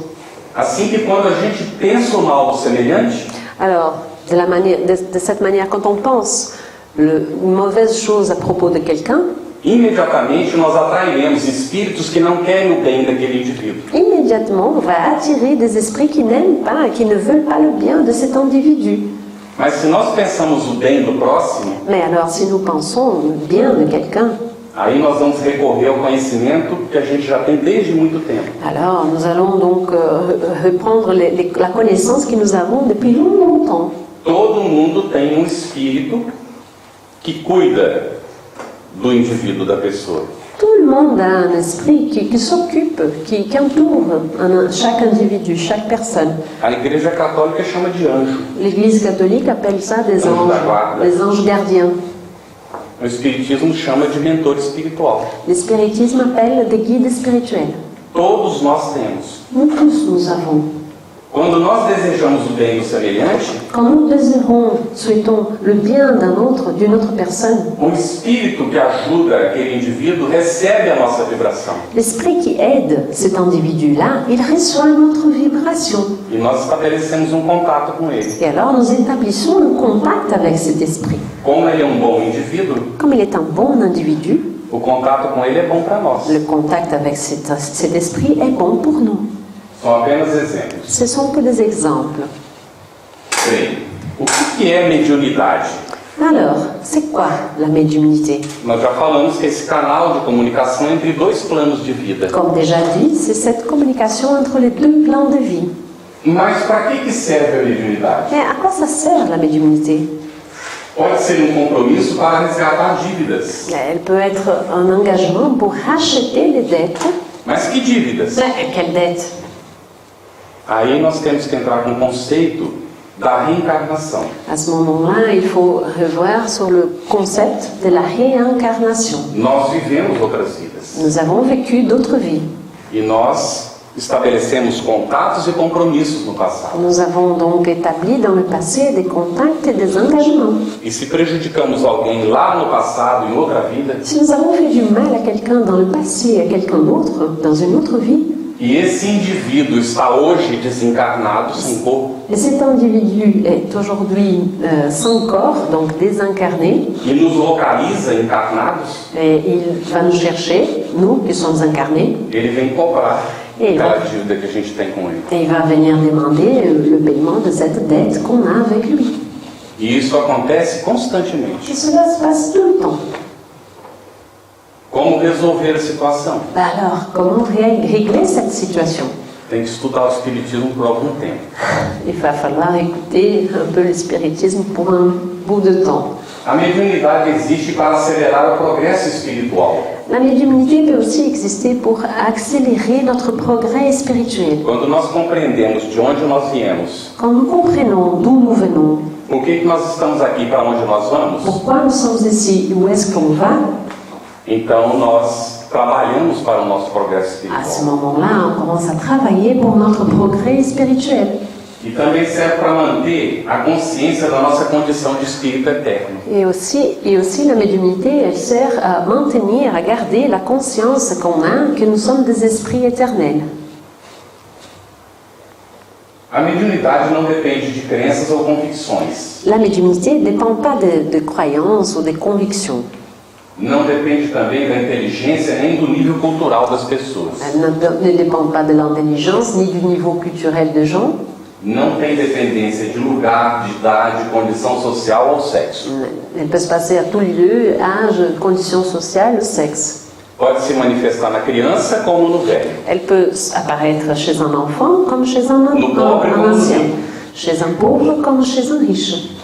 Assim que quando a gente pensa o mal do semelhante, Alors, de cette manière, quand on pense une mauvaise chose à propos de quelqu'un, imediatamente nós atrairemos espíritos que não querem o bem daquele indivíduo. immédiatement, on va attirer des esprits qui n'aiment pas, qui ne veulent pas le bien de cet individu. Mas se nós pensamos o bem do próximo, Mais alors, si nous pensons le bien de quelqu'un, aí nós vamos recorrer ao conhecimento que a gente já tem desde muito tempo. alors nous allons donc reprendre la connaissance que nous avons depuis longtemps. Todo mundo tem um espírito que cuida do indivíduo, da pessoa. Tout le monde a un esprit qui s'occupe, qui entoure chaque individu, chaque personne. A Igreja Católica chama de anjo. L'Église catholique appelle ça des Anjo da anges, guarda. les anges gardiens. O Espiritismo chama de mentor espiritual. L'espiritisme appelle des guides spirituels. Todos nós temos. Nous tous, nous avons. Quando nós desejamos o bem do semelhante, Quand nous désirons, souhaitons le bien d'un autre, d'une autre personne, o espírito que ajuda aquele indivíduo recebe a nossa vibração. l'esprit qui aide cet individu-là, il reçoit notre vibration. E nós estabelecemos um contato com ele. Et alors nous établissons un contact avec cet esprit. Como ele é um bom indivíduo, Comme il est un bon individu, o contato com ele é bom para nós. le contact avec cet esprit est bon pour nous. São apenas exemplos. Ce sont que des exemples. Bem, o que é mediunidade? Alors, c'est quoi la médiumnité? Nós já falamos que esse canal de comunicação entre dois planos de vida. Comme déjà dit, c'est cette communication entre les deux plans de vie. Mas para que serve a mediunidade? Mais à quoi ça sert la médiumnité? Pode ser um compromisso para resgatar dívidas. Elle peut être un engagement pour racheter les dettes. Mas que dívidas? Mais quelles dettes? Aí nós temos que entrar com o conceito da reencarnação. À ce moment-là, il faut revoir sur le concept de la réincarnation. Nós vivemos outras vidas. Nous avons vécu d'autres vies. E nós estabelecemos contatos e compromissos no passado. Nous avons donc établi dans le passé des contacts et des engagements. E se prejudicamos alguém lá no passado, em outra vida, Si nous avons fait du mal à quelqu'un dans le passé, à quelqu'un d'autre, dans une autre vie, e esse indivíduo está hoje desencarnado, sem corpo, et cet individu est aujourd'hui sans corps, donc désincarné, e nos localiza encarnados, et il va nous chercher, nous qui sommes incarnés, ele vem cobrar Et aquela dívida que a gente tem com ele. et il va venir demander le paiement de cette dette qu'on a avec lui. E isso acontece constantemente. Et cela se passe tout le temps. Como resolver a situação? Alors, comment régler cette situation? Tem que estudar o Espiritismo por algum tempo. Il va falloir écouter un peu le spiritisme pour un bout de temps. A mediunidade existe para acelerar o progresso espiritual. La médiumnité peut aussi exister pour accélérer notre progrès spirituel. Quando nós compreendemos de onde nós viemos, Quand nous comprenons d'où nous venons, por que nós estamos aqui, para onde nós vamos, pourquoi nous sommes ici, où est-ce qu'on va, então nós trabalhamos para o nosso progresso à ce espiritual. moment-là, on commence à travailler pour notre progrès spirituel. E também serve para manter a consciência da nossa condição de espírito eterno. Et aussi la médiumnité, elle sert à maintenir, à garder la conscience qu'on a que nous sommes des esprits éternels. A mediunidade não depende de crenças ou convicções. La médiumnité ne dépend pas de croyances ou de convictions. Não depende também da inteligência nem do nível cultural das pessoas. Elle ne dépend pas de l'intelligence ni du niveau culturel des gens. Não tem dependência de lugar, de idade, condição social ou sexo. Elle peut se passer à tout lieu, âge, conditions sociales, sexe. Pode se manifestar na criança como no velho. Elle peut apparaître chez un enfant comme chez un ancien, chez un pauvre comme chez un riche.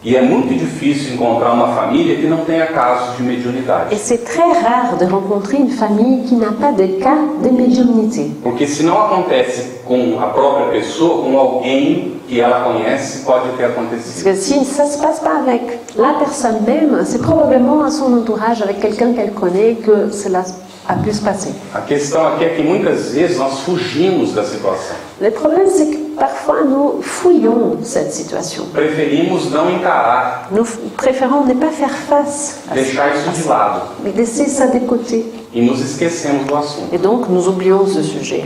E é muito difícil encontrar uma família que não tenha casos de mediunidade. Et c'est très rare de rencontrer une famille qui n'a pas de cas de médiumnité. Porque se não acontece com a própria pessoa, com alguém que ela conhece, pode ter Parce acontecido. que si ça ne se passe pas avec la personne même, c'est probablement à son entourage, avec quelqu'un qu'elle connaît, que cela a pu se passer. A questão aqui é que muitas vezes nós fugimos da situação. Le problème, c'est que parfois nous fouillons cette situation. Preferimos não encarar, Nous préférons ne pas faire face à deixar isso de lado mais laisser ça de côté. e nos esquecemos do assunto. Et donc, nous oublions ce sujet.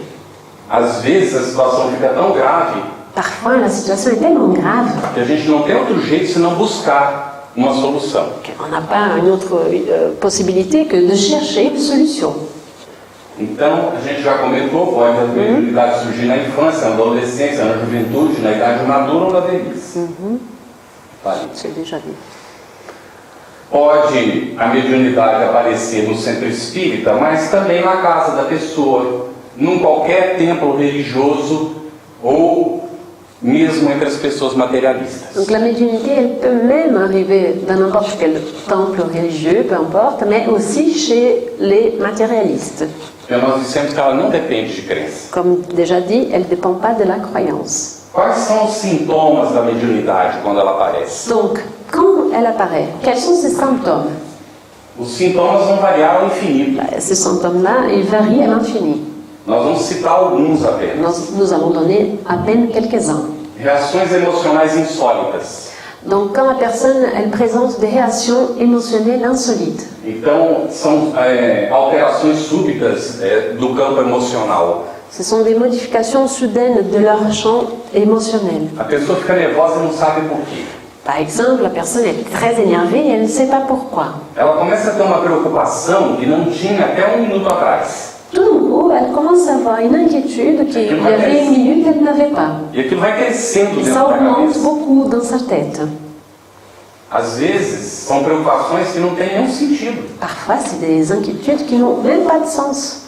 Às vezes a situação fica tão grave Parfois, la situation est tellement grave que a gente não tem outro jeito senão buscar uma solução. qu'on n'a pas une autre possibilité que de chercher une solution. Então, a gente já comentou, pode a mediunidade surgir na infância, na adolescência, na juventude, na idade madura ou na velhice. Vale. C'est déjà dit. Pode a mediunidade aparecer no centro espírita, mas também na casa da pessoa, num qualquer templo religioso ou mesmo entre as pessoas materialistas. Donc la médiumnité, elle peut même arriver dans n'importe quel temple religieux, peu importe, mais aussi chez les matérialistes. Então nós dissemos que ela não depende de crença. Comme déjà dit, elle ne dépend pas de la croyance. Quais são os sintomas da mediunidade quando ela aparece? Donc, quand elle apparaît, quels sont ses symptômes? Os sintomas vão variar ao infinito. Ces symptômes-là, ils varient à l'infini. Nós vamos citar alguns apenas. Nous allons donner à peine quelques-uns. Reações emocionais insólitas. Donc, quand la personne, elle présente des réactions émotionnelles insolites. Então, são alterações súbitas do campo emocional. Ce sont des modifications soudaines de leur champ émotionnel. A pessoa fica nervosa e não sabe por quê. Par exemple, la personne est très énervée et elle ne sait pas pourquoi. Ela começa a ter uma preocupação que não tinha até um minuto atrás. Tout d'un coup, elle commence à avoir une inquiétude qu'il y avait une minute, elle n'avait pas. E aquilo vai crescendo Et dentro ça da augmente cabeça. beaucoup dans sa tête. Às vezes, são preocupações que não têm nenhum sentido. Parfois, c'est des inquiétudes qui n'ont même pas de sens.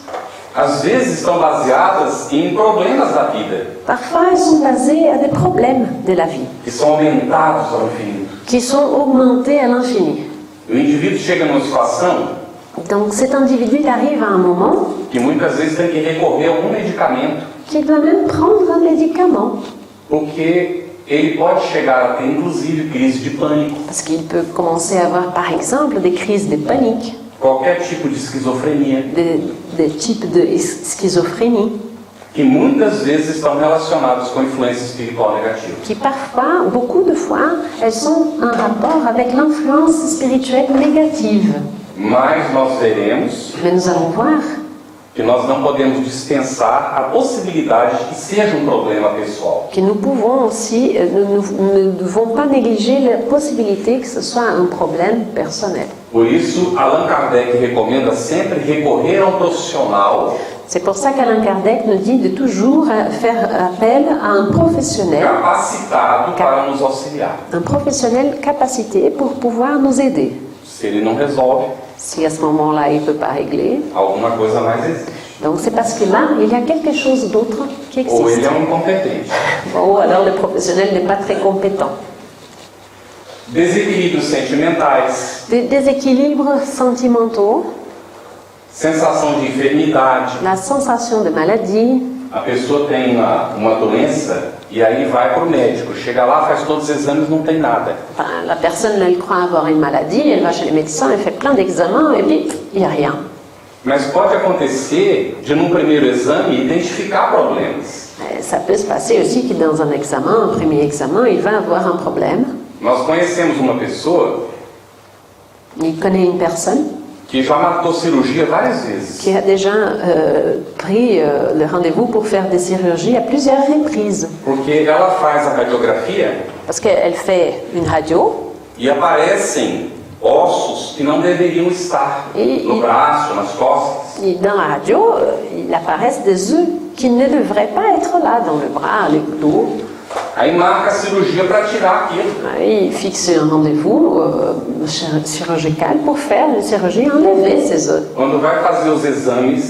Às vezes, estão baseadas em problemas da vida, Parfois, elles sont basées à des problèmes de la vie, que são aumentados ao infinito. qui sont augmentés à l'infini. O indivíduo chega numa situação Donc cet individu arrive à un moment que muitas vezes tem que recorrer a algum medicamento, qu'il doit même prendre un médicament, porque ele pode chegar a ter, inclusive, crise de pânico, parce qu'il peut commencer à avoir, par exemple, des crises de panique, qualquer tipo de esquizofrenia, des types de schizophrénie, que muitas vezes estão relacionados com influência espiritual negativa. qui parfois, beaucoup de fois, elles sont en rapport avec l'influence spirituelle négative. Mas nós veremos Mais nous allons voir que nós não podemos dispensar a possibilidade de que seja um problema pessoal. que nous pouvons aussi, nous ne devons pas négliger la possibilité que ce soit un problème personnel. Por isso, Allan Kardec recomenda sempre recorrer a um profissional C'est pour ça qu'Alain Kardec nous dit de toujours faire appel à un professionnel capacitado para nos auxiliar. un professionnel capacité pour pouvoir nous aider. Se ele não resolve, Si à ce moment-là, il ne peut pas régler, alguma coisa mais existe. donc c'est parce que là, il y a quelque chose d'autre qui Ou ele existe. é um incompetente. Ou alors le professionnel n'est pas très compétent. Desequilíbrios sentimentais, Des déséquilibres sentimentaux, sensação de enfermidade. la sensation de maladie. A pessoa tem uma doença e aí vai para o médico. Chega lá, faz todos os exames, não tem nada. Enfin, la personne, elle croit avoir une maladie, elle va chez les médecins, elle fait plein d'examens et puis il n'y a rien. Mas pode acontecer de, num primeiro exame, identificar problemas. Ça peut se passer aussi que dans un examen, un premier examen, il va avoir un problème. Nós conhecemos uma pessoa Il connaît une personne que já marcou cirurgia várias vezes. qui a déjà pris le rendez-vous pour faire des chirurgies à plusieurs reprises. Porque ela faz a radiografia Parce qu'elle fait une radio e aparecem ossos que não deveriam estar no braço, nas costas. et dans la radio, il apparaissent des œufs qui ne devraient pas être là, dans le bras, le dos. Aí marca a cirurgia para tirar aquilo. Il fixe un rendez-vous chirurgical pour faire une chirurgie et enlever ces œufs. Quando vai fazer os exames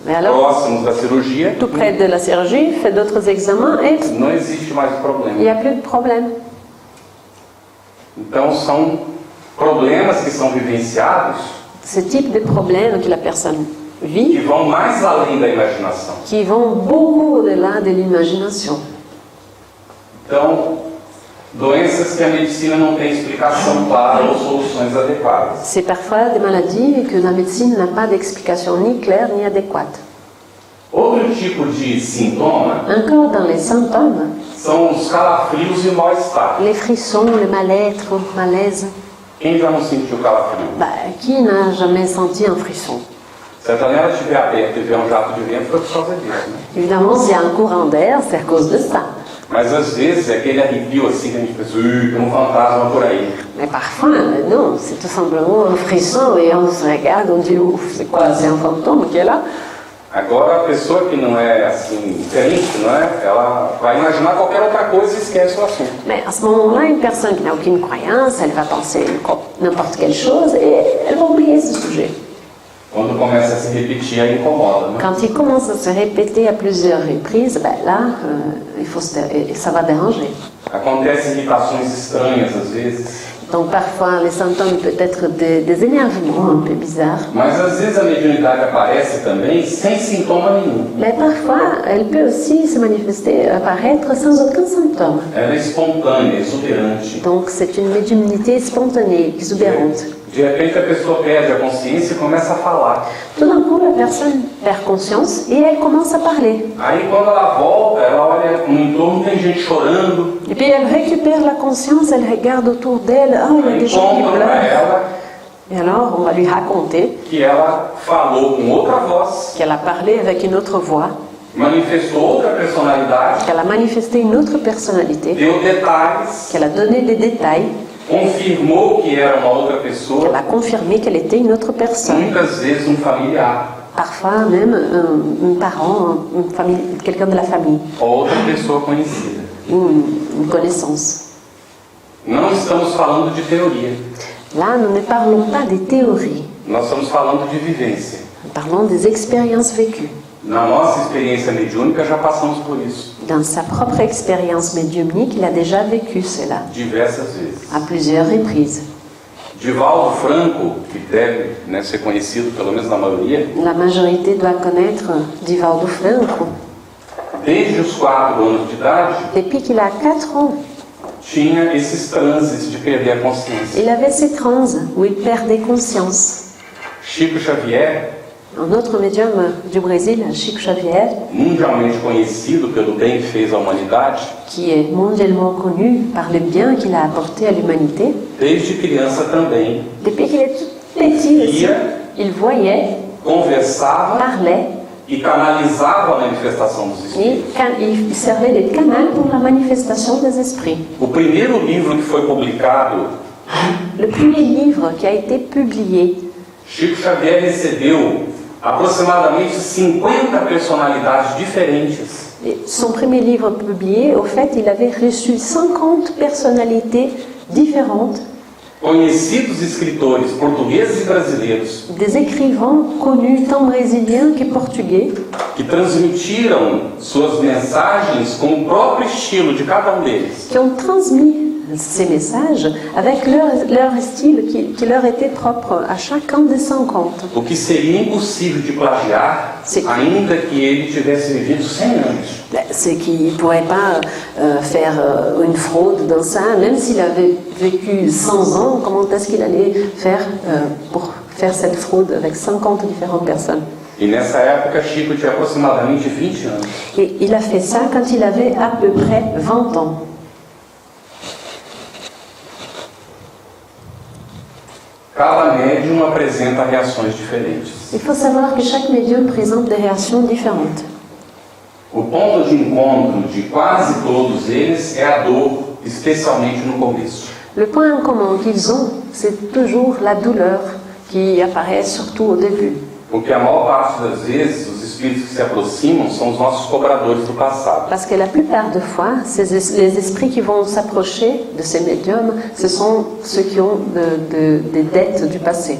Mais alors, próximos da cirurgia, tout près de la chirurgie, fait d'autres examens et não existe mais o il problema. n'y a plus de problème. Então são problemas que são vivenciados Ce type de problèmes que la personne que vit, vão mais além da imaginação. qui vont beaucoup au-delà de l'imagination. Então, doenças que a medicina não tem explicação clara ou soluções adequadas. C'est parfois des maladies que la médecine n'a pas d'explication ni claire ni adéquate. Outro tipo de sintoma Encore dans les symptômes, são os calafrios e o mal-estar. les frissons, le mal-être, le malaise. Quem já não sentiu calafrio? Qui n'a jamais senti un frisson? Se a janela estiver aberta e vier um jato de vento, foi por causa disso, né? Évidemment, s'il y a un courant d'air, c'est à cause de ça. Mas às vezes é aquele arrepio assim que a gente pensa, tem um fantasma por aí. Mais parfois, non, c'est tout simplement un frisson et on se regarde, on dit, ouf, c'est quoi, c'est un fantôme qui est là? Agora a pessoa que não é assim, crente, não é? Ela vai imaginar qualquer outra coisa e esquece o assunto. Mais à ce moment-là, une personne qui n'a aucune croyance, elle va penser n'importe quelle chose et elle va oublier ce sujet. Quando começa a se repetir, aí incomoda, né? Quand il commence à se répéter à plusieurs reprises, ben là, ça va déranger. Acontecem irritações estranhas às vezes. Donc parfois, les symptômes peuvent être des énervements un peu bizarres. Mas às vezes a mediunidade aparece também sem sintoma nenhum. Mais parfois, elle peut aussi se manifester, apparaître sans aucun symptôme. Ela é espontânea, exuberante. Donc c'est une médiumnité spontanée, exubérante. De repente a pessoa perde a consciência e começa a falar. Tout d'un coup, la personne perd conscience et elle commence à parler. Aí quando ela volta, ela olha no entorno, tem gente chorando. Et puis elle récupère la conscience, elle regarde autour d'elle, ah, il y a des gens qui Conta pra pleurent. ela Et alors, on va lui raconter que ela falou com outra voz, qu'elle a parlé avec une autre voix, manifestou outra personalidade, qu'elle a manifesté une autre personnalité, deu detalhes, qu'elle a donné des détails, confirmou que era uma outra pessoa, qu'elle a confirmé qu'elle était une autre personne. muitas vezes familiar, Parfois même un parent, une famille, quelqu'un de la famille, ou outra pessoa conhecida. une connaissance. Não estamos falando de teoria, Là, nous ne parlons pas des théories, nós estamos falando de vivência. nous parlons des expériences vécues. Na nossa experiência mediúnica já passamos por isso, Dans sa propre expérience médiumnique, il a déjà vécu cela, diversas vezes. à plusieurs reprises. Divaldo Franco, que deve ser conhecido pelo menos na maioria, La majorité doit connaître Divaldo Franco. desde os 4 anos de idade, Depuis qu'il a 4 ans, tinha esses transes de perder a consciência. il avait ces transes où il perdait conscience. Chico Xavier, Un autre médium du Brésil, Chico Xavier, mundialmente conhecido pelo bem que fez à humanidade, qui est mondialement connu par le bien qu'il a apporté à l'humanité, desde criança também, depuis qu'il est tout petit aussi, ia, il voyait, conversava parlait, e canalizava a manifestação dos et espíritos. il servait de canal pour la manifestation des esprits. O primeiro livro que foi publicado, Le premier livre qui a été publié, Chico Xavier recebeu aproximadamente 50 personalidades diferentes. et son premier livre publié, au fait, il avait reçu 50 personnalités différentes, Conhecidos escritores portugueses e brasileiros des écrivains connus tant brésiliens que portugais, que transmitiram suas mensagens com o próprio estilo de cada deles. qui ont transmis ces messages avec leur style qui leur était propre à chacun des 50. O que seria impossível de plagiar, Sim. ainda que ele tivesse vivido 100 anos. Ce qui ne pourrait pas faire une fraude dans ça, même s'il avait vécu 100 ans, comment est-ce qu'il allait faire pour faire cette fraude avec 50 différentes personnes? E nessa época, Chico tinha aproximadamente 20 anos. Et il a fait ça quand il avait à peu près 20 ans. Cada médium apresenta reações diferentes. Il faut savoir que chaque médium présente des réactions différentes. O ponto de encontro de quase todos eles é a dor, especialmente no começo. Le point en commun qu'ils ont, c'est toujours la douleur qui apparaît surtout au début. Porque a maior parte das vezes, os espíritos que se aproximam são os nossos cobradores do passado. Parce que la plupart des fois, les esprits qui vont s'approcher de ces médiums, ce sont ceux qui ont des dettes du passé.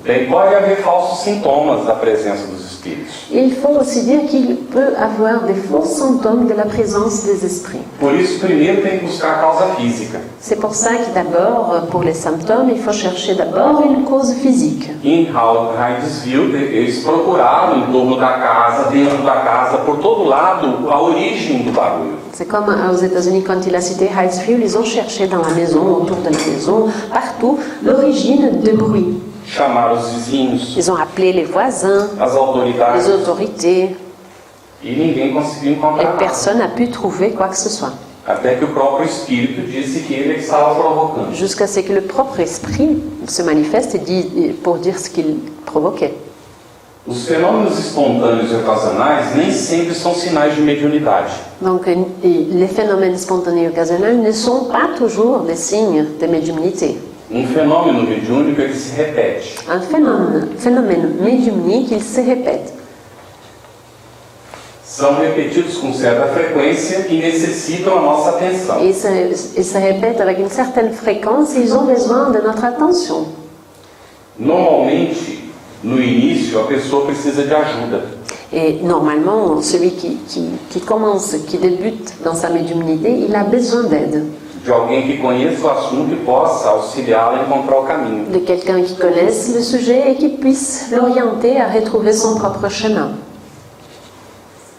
Bem, pode haver falsos sintomas da presença dos espíritos. Et il faut aussi dire qu'il peut avoir des faux symptômes de la présence des esprits. Por isso, primeiro tem que buscar a causa física. C'est pour ça que d'abord, pour les symptômes, il faut chercher d'abord une cause physique. Em Hydesville, eles procuraram em torno da casa, dentro da casa, por todo lado, a origem do barulho. C'est comme aux États-Unis, quand il a cité Hydesville, ils ont cherché dans la maison, autour de la maison, partout, l'origine du bruit. Chamaram os vizinhos, Ils ont appelé les voisins, as les autoridades, autorités, e ninguém conseguiu et encontrar nada. personne n'a pu trouver quoi que ce soit. Até que o próprio espírito disse que ele estava provocando. Jusqu'à ce que le propre esprit se manifeste et dit, pour dire ce qu'il provoquait. Os fenômenos espontâneos e ocasionais nem sempre são sinais de mediunidade. Donc les phénomènes spontanés occasionnels ne sont pas toujours des signes de médiumnité. Fenômeno mediúnico ele se repete. Un phénomène médiumnique, il se répète. São repetidos com certa frequência e necessitam a nossa atenção. Et se répète avec une certaine fréquence et ils ont besoin de notre attention. Normalmente, no início, a pessoa precisa de ajuda. Et normalement, celui qui commence, qui débute dans sa médiumnité, il a besoin d'aide. De alguém que conheça o assunto e possa auxiliá-lo a encontrar o caminho. De quelqu'un qui connaisse le sujet et qui puisse l'orienter à retrouver son propre chemin.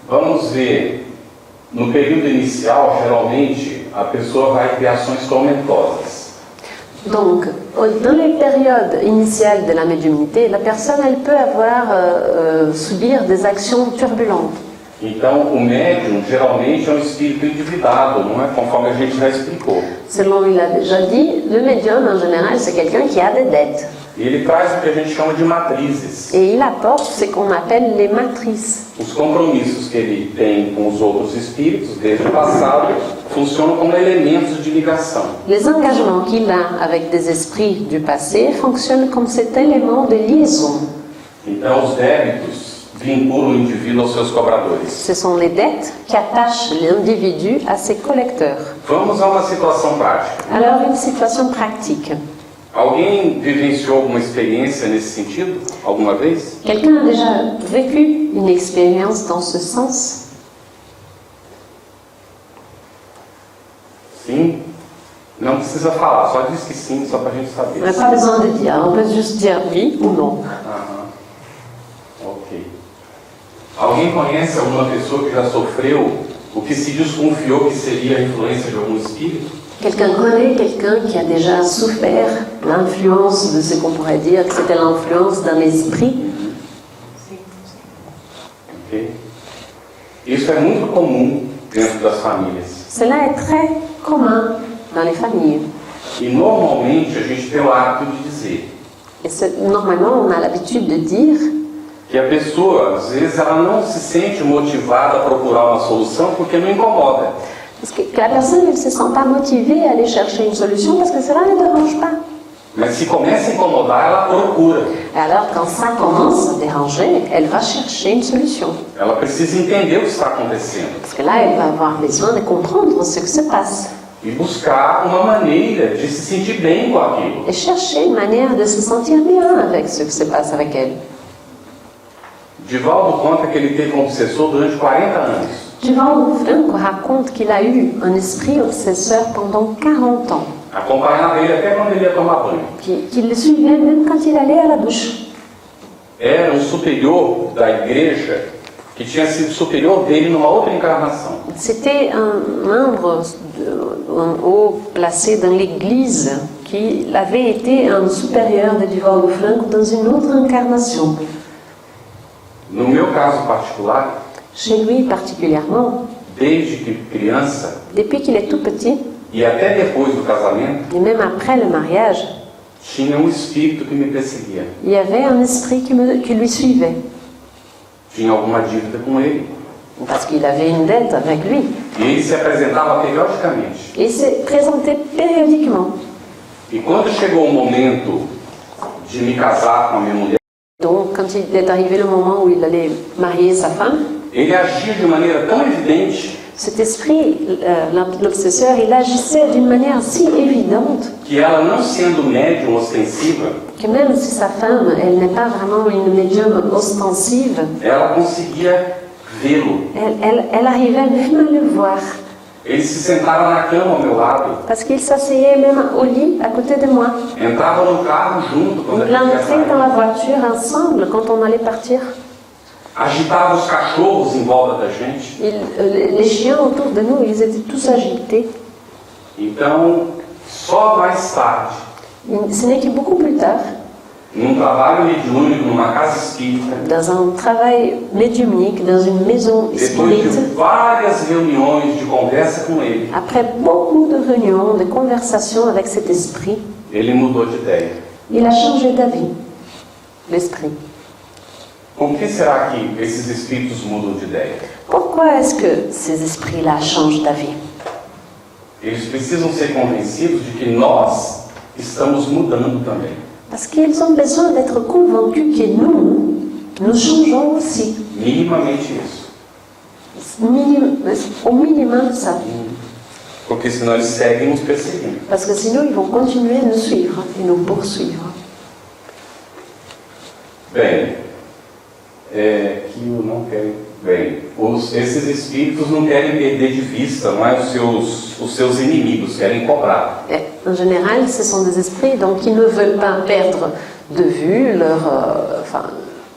Vamos ver, no período inicial, geralmente, a pessoa vai ter ações tormentosas. Donc, dans les périodes initiales de la médiumnité, la personne, elle peut subir des actions turbulentes. Então, o médium, geralmente, é um espírito endividado, não é? Conforme a gente já explicou. Selon il a déjà dit, le médium, en général, c'est quelqu'un qui a des dettes. E ele traz o que a gente chama de matrizes. Et il apporte ce qu'on appelle les matrices. Os compromissos que ele tem com os outros espíritos, desde o passado, funcionam como elementos de ligação. Les engagements qu'il a avec des esprits du passé fonctionnent comme cet élément de liaison. Então, os débitos vinculam o indivíduo aos seus cobradores. Ce sont les dettes qui attachent l'individu à ses collecteurs. Vamos a uma situação prática. Alors, une situation pratique. Alguém vivenciou alguma experiência nesse sentido, alguma vez? Quelqu'un a déjà vécu une expérience dans ce sens? Sim? Não precisa falar, só diz que sim, só para a gente saber. On n'a pas besoin de dire, on peut juste dire oui ou non. Aham. Ok. Alguém conhece alguma pessoa que já sofreu o que se desconfiou que seria a influência de algum espírito? Quelqu'un connaît quelqu'un qui a déjà souffert l'influence de ce qu'on pourrait dire que c'était l'influence d'un esprit? Ok. Isso é muito comum dentro das famílias. Cela est très commun dans les familles. E normalmente a gente tem o hábito de dizer Et normalement, on a l'habitude de dire que a pessoa, às vezes, ela não se sente motivada a procurar uma solução porque não incomoda. que la personne ne se sent pas motivée à aller chercher une solution parce que cela ne dérange pas. Mas se começa a incomodar, ela procura. Et alors, quand ça commence à déranger, elle va chercher une solution. Ela precisa entender o que está acontecendo Parce que là, elle va avoir besoin de comprendre ce qui se passe. e buscar uma maneira de se sentir bem com aquilo. Et chercher une manière de se sentir bien avec ce qui se passe avec elle. Divaldo conta que ele teve um obsessor durante 40 anos. Divaldo Franco raconte qu'il a eu un esprit obsesseur pendant 40 ans, Acompanhava ele até quando ele ia tomar banho. qui le suivait même quand il allait à la douche. Era um superior da igreja que tinha sido superior dele numa outra encarnação. C'était un membre, un haut placé dans l'église qui avait été un supérieur de Divaldo Franco dans une autre incarnation. No meu caso particular, Chez lui particulièrement, desde que criança depuis qu'il est tout petit, e até depois do casamento, et même après le mariage, tinha um espírito que me perseguia. il y avait un esprit qui lui suivait, Tinha alguma dívida com ele. parce qu'il avait une dette avec lui. E ele se apresentava periodicamente. Et il s'est présenté périodiquement. E quando chegou o momento de me casar com a minha mulher, Donc, quand il est arrivé le moment où il allait marier sa femme, ele agia de maneira tão evidente cet esprit, l'obsesseur, il agissait d'une manière si évidente que ela, não sendo médium ostensiva, que même si sa femme, elle n'est pas vraiment une médium ostensive, ela conseguia vê-lo. elle arrivait même à le voir. Ele se sentava na cama ao meu lado, Parce qu'il s'asseyait même au lit à côté de moi. entrava no carro junto quando a Il gente ia entrait dans la sair, voiture ensemble quand on allait partir. agitava os cachorros em volta da gente. Les chiens autour de nous, ils étaient tous agités. Então, só mais tarde, Ce n'est que beaucoup plus tard, num trabalho mediúnico, numa casa espírita, dans un travail médiumnique, dans une maison depois spirite, de várias reuniões de conversa com ele, après beaucoup de réunions, de conversations avec cet esprit, ele mudou de ideia. il a changé d'avis, l'esprit. Por que será que esses espíritos mudam de ideia? Pourquoi est-ce que ces esprits-là changent d'avis? Eles precisam ser convencidos de que nós estamos mudando também. Parce qu'ils ont besoin d'être convaincus que nous changeons aussi. Minimamente isso. Au minimum ça. Porque senão eles seguem nos perseguindo. Parce que sinon, ils vont continuer à nous suivre et nous poursuivre. Bem, que o não querem. Bem, esses espíritos não querem perder de vista, não é, os seus inimigos, querem cobrar. En général, ce sont des esprits donc qui ne veulent pas perdre de vue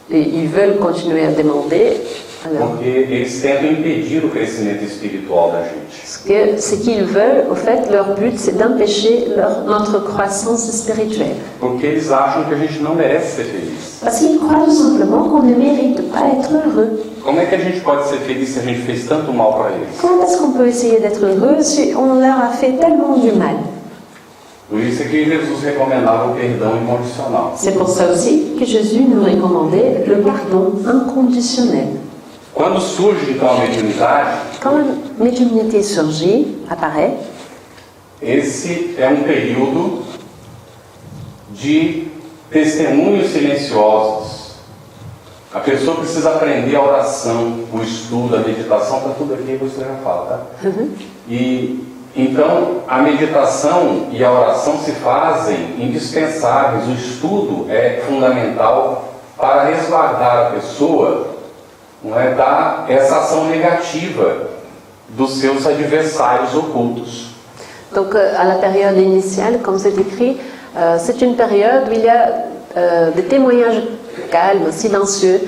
ils veulent continuer à demander. Alors, porque eles tentam impedir o crescimento espiritual da gente. ce qu'ils veulent, au fait, leur but, c'est d'empêcher notre croissance spirituelle. Porque eles acham que a gente não merece ser feliz. Parce qu'ils croient tout simplement qu'on ne mérite pas être heureux. Como é que a gente pode ser feliz se a gente fez tanto mal para eles? Comment est-ce qu'on peut essayer d'être heureux si on leur a fait tellement du mal? Por isso é que Jesus recomendava o perdão incondicional. C'est pour ça aussi que Jésus nous recommandait le pardon inconditionnel. Quando surge então a mediunidade, Quand la médiumnité surgit, apparaît, esse é um período de testemunhos silenciosos. A pessoa precisa aprender a oração, o estudo, a meditação, está tudo aqui, você já fala, tá? E então a meditação e a oração se fazem indispensáveis. O estudo é fundamental para resguardar a pessoa, não é, da essa ação negativa dos seus adversários ocultos. Donc à la période initiale, comme c'est écrit, c'est une période où il y a des témoignages calmes, silencieux,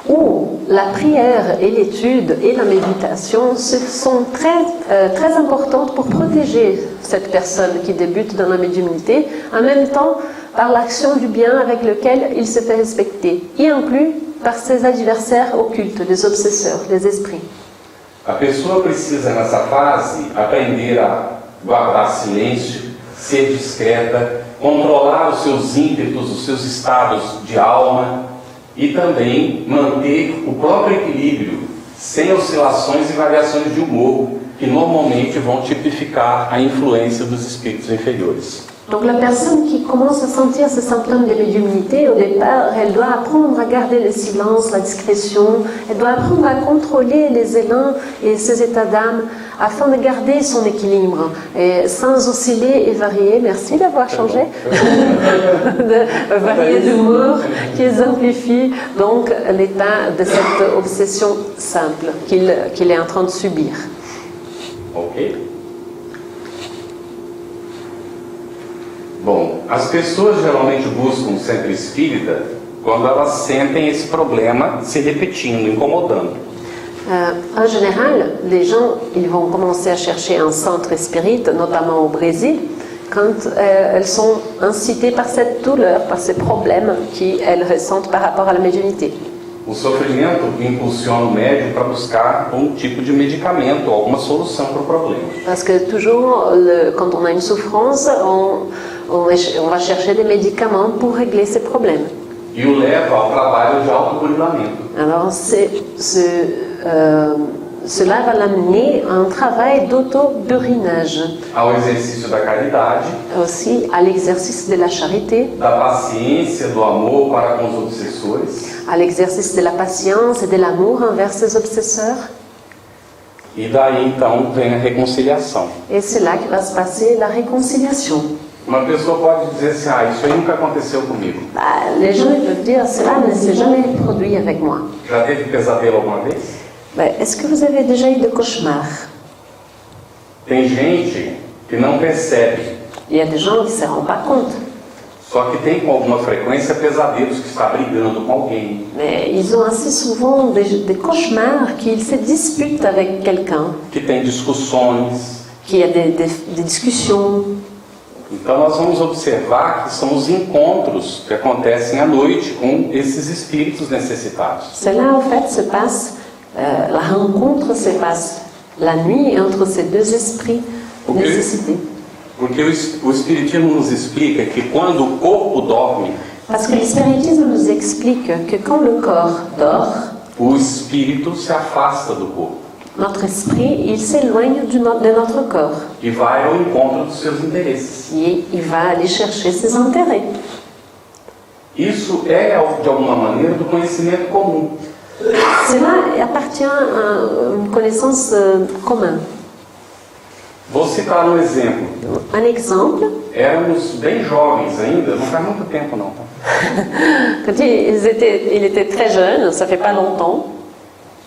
où la prière et l'étude et la méditation sont très importantes pour protéger cette personne qui débute dans la médiumnité, en même temps par l'action du bien avec lequel il se fait respecter, y inclus par ses adversaires occultes, les obsesseurs, les esprits. A pessoa precisa nessa fase aprender a guardar silêncio, ser discreta, controlar os seus ímpetos, os seus estados de alma e também manter o próprio equilíbrio, sem oscilações e variações de humor, que normalmente vão tipificar a influência dos espíritos inferiores. Donc la personne qui commence à sentir ces symptômes de médiumnité, au départ, elle doit apprendre à garder le silence, la discrétion, elle doit apprendre à contrôler les élans et ses états d'âme afin de garder son équilibre et sans osciller et varier. Merci d'avoir changé. De varier d'humour qui exemplifie donc l'état de cette obsession simple qu'il est en train de subir. Ok? Bom, as pessoas geralmente buscam um centro espírita quando elas sentem esse problema se repetindo, incomodando. En général, les gens ils vont commencer à chercher un centre spirit, notamment au Brésil, quand elles sont incitées par cette douleur, par ces problèmes qu'elles ressentent par rapport à la médiumnité. O sofrimento impulsiona o médium para buscar um tipo de medicamento, alguma solução para o problema. Parce que toujours, quand on a une souffrance, on va chercher des médicaments pour régler ces problèmes. E o leva ao trabalho de autocuidamento. Alors, cela va l'amener à un travail d'auto-burinage. Ao exercício da caridade, aussi à l'exercice de la charité, da paciência, do amor para com os obsessores. À l'exercice de la patience et de l'amour envers ses obsesseurs. E daí então vem a reconciliação. Et c'est là que va se passer la réconciliation. Uma pessoa pode dizer assim, isso aí nunca aconteceu comigo. Les gens peuvent dire, cela ne s'est jamais produit avec moi. Já teve pesadelo alguma vez? Est-ce que vous avez déjà eu de cauchemars? Tem gente que não percebe. Il y a des gens qui ne se rendent pas compte. Só que tem com alguma frequência pesadelos que está brigando com alguém. Mais ils ont assez souvent des cauchemars qu'ils se disputent avec quelqu'un. Que tem discussões. Qu'il y a des discussions. Então nós vamos observar que são os encontros que acontecem à noite com esses espíritos necessitados. Cela en fait se passe, la rencontre se passe la nuit entre ces deux esprits nécessités. Porque o Espiritismo nos explica que quando o corpo dorme, parce que l'espiritisme nous explique que quand le corps dort, o espírito se afasta do corpo. Notre esprit, il s'éloigne de notre corps. E vai ao encontro dos seus interesses. Et il va aller chercher ses intérêts. Isso é, de alguma maneira, do conhecimento comum. Cela appartient à une connaissance commune. Vou citar um exemplo. Un exemple, Éramos bem jovens ainda, não faz muito tempo não. quand il était très jeune, ça fait pas longtemps,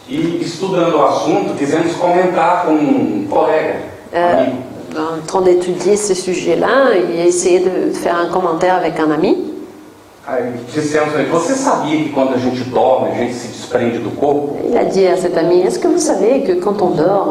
E estudando o assunto, quisemos comentar com um colega, amigo. en train d'étudier ce sujet-là, il a essayé de faire un commentaire avec un ami. Aí dissemos para ele, você sabia que quando a gente dorme, a gente se desprende do corpo? Il a dit à cet ami, est-ce que vous savez que quand on dort,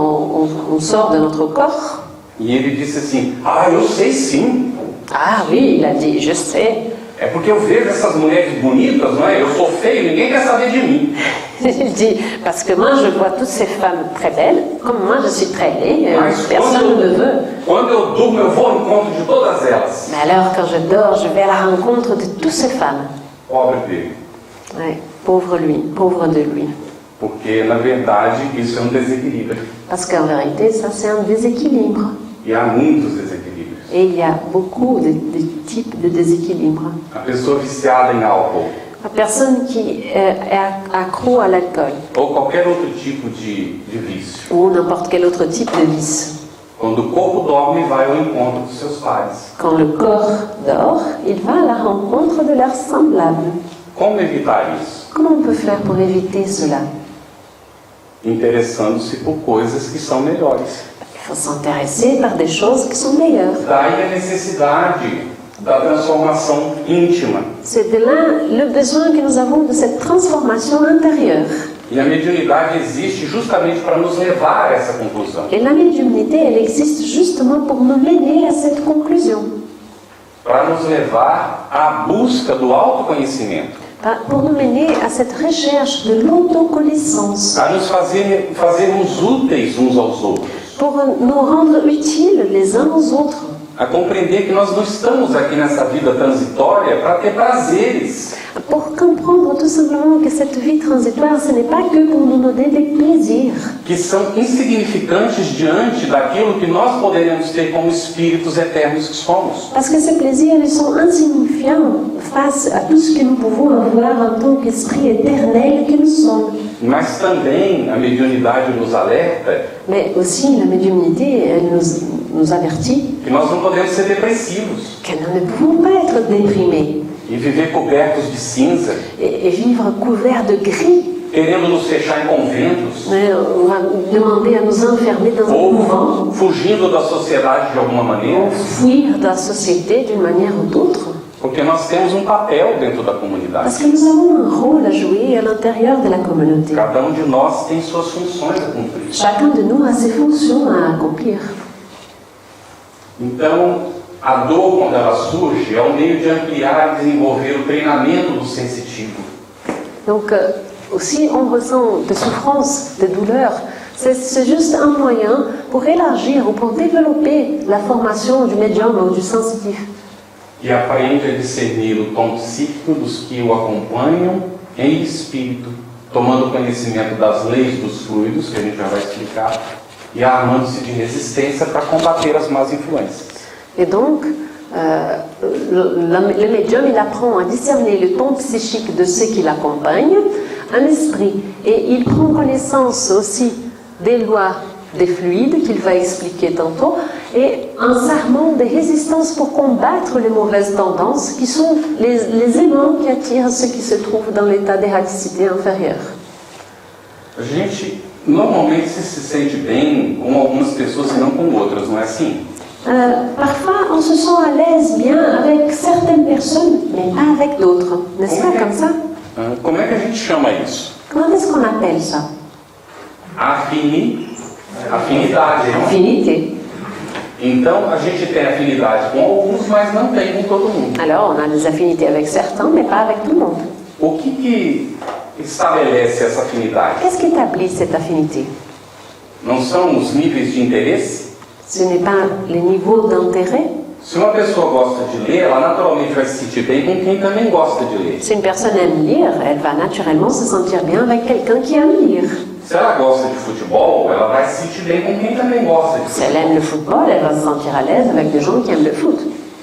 on sort de notre corps? E ele disse assim, eu sei sim. Ah oui, il a dit, je sais. É porque eu vejo essas mulheres bonitas, não é? Eu sou feio, ninguém quer saber de mim. Il dit, parce que moi je vois toutes ces femmes très belles, comme moi je suis très laid, Mas personne ne me veut. quando eu durmo, eu vou ao encontro de todas elas. Mais alors quand je dors, je vais à la rencontre de toutes ces femmes. Pobre dele. Ouais, pauvre lui, pauvre de lui. Porque, na verdade, isso é um desequilíbrio. Parce qu'en vérité, ça c'est un déséquilibre. E há muitos desequilíbrios. Et il y a beaucoup de types de déséquilibre. A pessoa viciada em álcool, La personne qui est accro à l'alcool ou qualquer outro tipo de vício. ou n'importe quel autre type de vice. Quando o corpo dorme, vai ao encontro dos seus pares. Quand le corps dort, il va à la rencontre de leurs semblables. Como evitar isso? Comment on peut faire pour éviter cela? Interessando-se por coisas que são melhores. Il faut s'intéresser par des choses qui sont meilleures. Daí a necessidade da transformação íntima. C'est de là le besoin que nous avons de cette transformation intérieure. E a mediunidade existe justamente para nos levar a essa conclusão. Et la médiumnité, elle existe justement pour nous mener à cette conclusion. Para nos levar à busca do autoconhecimento. Pour nous mener à cette recherche de l'autoconnaissance. A nos fazermos úteis uns aos outros. Pour nous rendre utiles les uns aux autres. A compreender que nós não estamos aqui nessa vida transitória para ter prazeres. Pour comprendre tout simplement que cette vie transitoire, ce n'est pas que pour nous donner des plaisirs. Que são insignificantes diante daquilo que nós poderemos ter como espíritos eternos que somos. Parce que ces plaisirs, ils sont insignifiants face à tout ce que nous pouvons avoir en tant qu'esprit éternel que nous sommes. Mas também a mediunidade nos alerta Mais aussi, la médiumnité, elle nous avertit que nós não podemos ser depressivos que nous ne pouvons pas être déprimés e viver cobertos de cinza, et vivre couverts de gris. querendo nos fechar em conventos Mais on va demander à nous enfermer dans un couvent, ou fugindo da sociedade de alguma maneira, fuir de la société d'une manière ou d'autre. porque nós temos um papel dentro da comunidade. Parce que nous avons un rôle à jouer à l'intérieur de la communauté. Cada de nós tem suas funções a cumprir. Chacun de nous a ses fonctions à accomplir. Então, a dor, quando ela surge, é um meio de ampliar e desenvolver o treinamento do sensitivo. Donc, si on ressent des souffrances, des douleurs, c'est juste un moyen pour élargir ou pour développer la formation du médium ou du sensitif. E aprende a discernir o tom psíquico dos que o acompanham em espírito, tomando conhecimento das leis dos fluidos, que a gente já vai explicar, e armando-se de resistência para combater as más influências. Et donc, le médium, il apprend à discerner le ton psychique de ceux qui l'accompagnent, un esprit, et il prend connaissance aussi des lois des fluides qu'il va expliquer tantôt, et un serment de résistance pour combattre les mauvaises tendances qui sont les aimants qui attirent ceux qui se trouvent dans l'état d'erraticité inférieure. A gente normalmente se sente bem com algumas pessoas e não com outras, não é assim? Parfois, on se sent à l'aise bien avec certaines personnes, mais pas avec d'autres. N'est-ce pas comme ça? Como é que a gente chama isso? Comment est-ce qu'on appelle ça? Afinidade, não? Affinité. Então, a gente tem afinidade com alguns, mas não tem com todo mundo. Alors, on a des affinités avec certains, mais pas avec tout le monde. O que estabelece essa afinidade? Qu'est-ce qui établit cette affinité? Não são os níveis de interesse? Ce n'est pas les niveaux d'intérêt. Se uma pessoa gosta de ler, ela naturalmente vai se sentir bem com quem também gosta de ler. Si une personne aime lire, elle va naturellement se sentir bien avec quelqu'un qui aime lire. Se ela gosta de futebol, ela vai se sentir bem com quem também gosta de Si elle futebol. aime le football, elle va se sentir à l'aise avec des gens qui aiment le foot.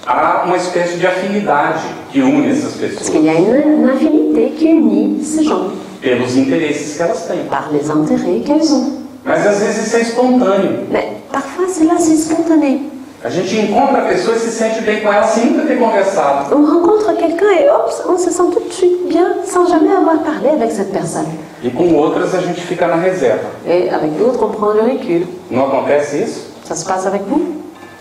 Há uma espécie de afinidade que une essas Parce qu'il y pessoas a une affinité qui unit ces gens pelos interesses que elas têm. par les intérêts qu'elles ont. Mas às vezes isso é espontâneo. Mais Parfois, cela, c'est spontané. A gente encontra a pessoa e se sente bem com ela sem nunca ter conversado. On rencontre quelqu'un et hop, on se sent tout de suite bien sans jamais avoir parlé avec cette personne. E com outras a gente fica na reserva. Et avec d'autres, on prend du recul. Não acontece isso? Ça se passe avec vous?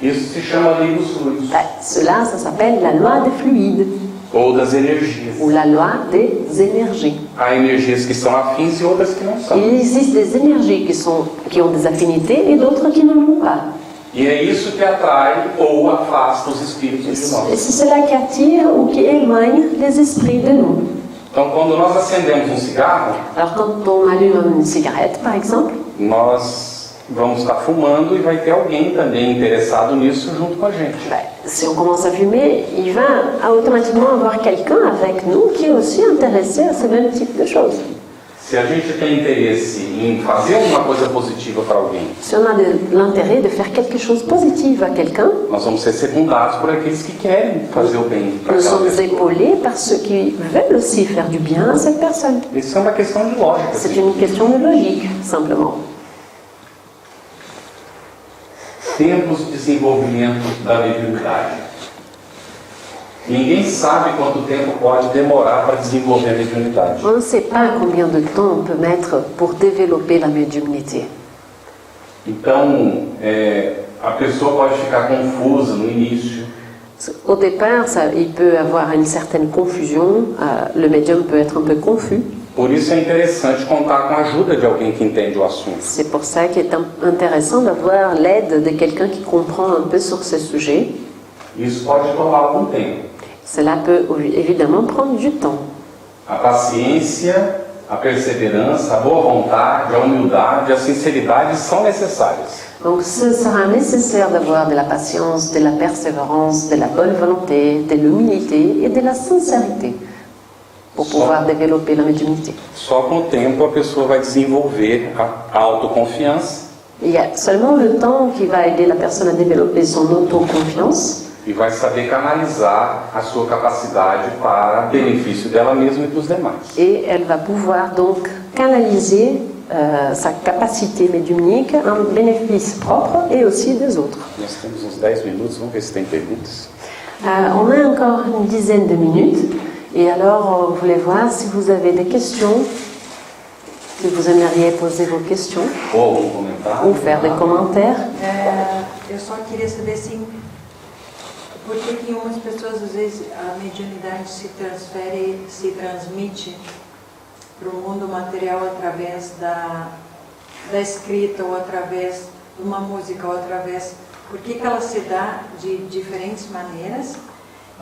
Isso se chama lei dos fluidos. Cela, ça s'appelle la loi des fluides Ou das energias. ou la loi des énergies. Há energias que são afins e outras que não são. Il existe des énergies qui ont des affinités et d'autres qui n'en ont pas. E é isso que atrai ou afasta os espíritos de Et nós. c'est cela qui attire ou qui éloigne les esprits de nous. Então, quando nós acendemos um cigarro, Alors quand on allume une cigarette, par exemple, nós vamos estar fumando e vai ter alguém também interessado nisso junto com a gente. si on commence à fumer, il va automatiquement avoir quelqu'un avec nous qui est aussi intéressé à ce même type de choses. Se a gente tem interesse em fazer alguma coisa positiva para alguém, Si on a l'intérêt de faire quelque chose de positif à quelqu'un, nós vamos ser secundados por aqueles que querem fazer o bem para nous aquela sommes pessoa. épaulés par ceux qui veulent aussi faire du bien à cette personne. Isso é uma questão de lógica. C'est une question de logique, simplement. Tempos de desenvolvimento da mediunidade. Ninguém sabe quanto tempo pode demorar para desenvolver a mediunidade. On ne sait pas combien de temps on peut mettre pour développer la médiumnité. Então, a pessoa pode ficar confusa no início. Au départ, il peut avoir une certaine confusion, le médium peut être un peu confus. Por isso é interessante contar com a ajuda de alguém que entende o assunto. C'est pour ça qu'il est intéressant d'avoir l'aide de quelqu'un qui comprend un peu sur ce sujet. Isso pode tomar algum tempo. Cela peut évidemment prendre du temps. A paciência, a perseverança, a boa vontade, a humildade, a sinceridade são necessárias. Donc ce sera nécessaire d'avoir de la patience, de la persévérance, de la bonne volonté, de l'humilité et de la sincérité pour pouvoir développer la médiumnité. Só com o tempo a pessoa vai desenvolver a autoconfiança. Il y a seulement le temps qui va aider la personne à développer son autoconfiance E vai saber canalizar a sua capacidade para benefício dela mesma e dos demais. et elle va pouvoir donc canaliser sa capacité médiumnique en bénéfice propre et aussi des autres. Nós temos uns 10 minutos, vamos ver se tem perguntas. On a encore une dizaine de minutes et alors on voulait voir si vous avez des questions, si vous aimeriez poser vos questions Ou algum comentário? ou faire des commentaires. Eu só queria saber assim, por que em umas pessoas às vezes a mediunidade se transfere, se transmite para o mundo material através da escrita ou através de uma música ou através... Por que ela se dá de diferentes maneiras?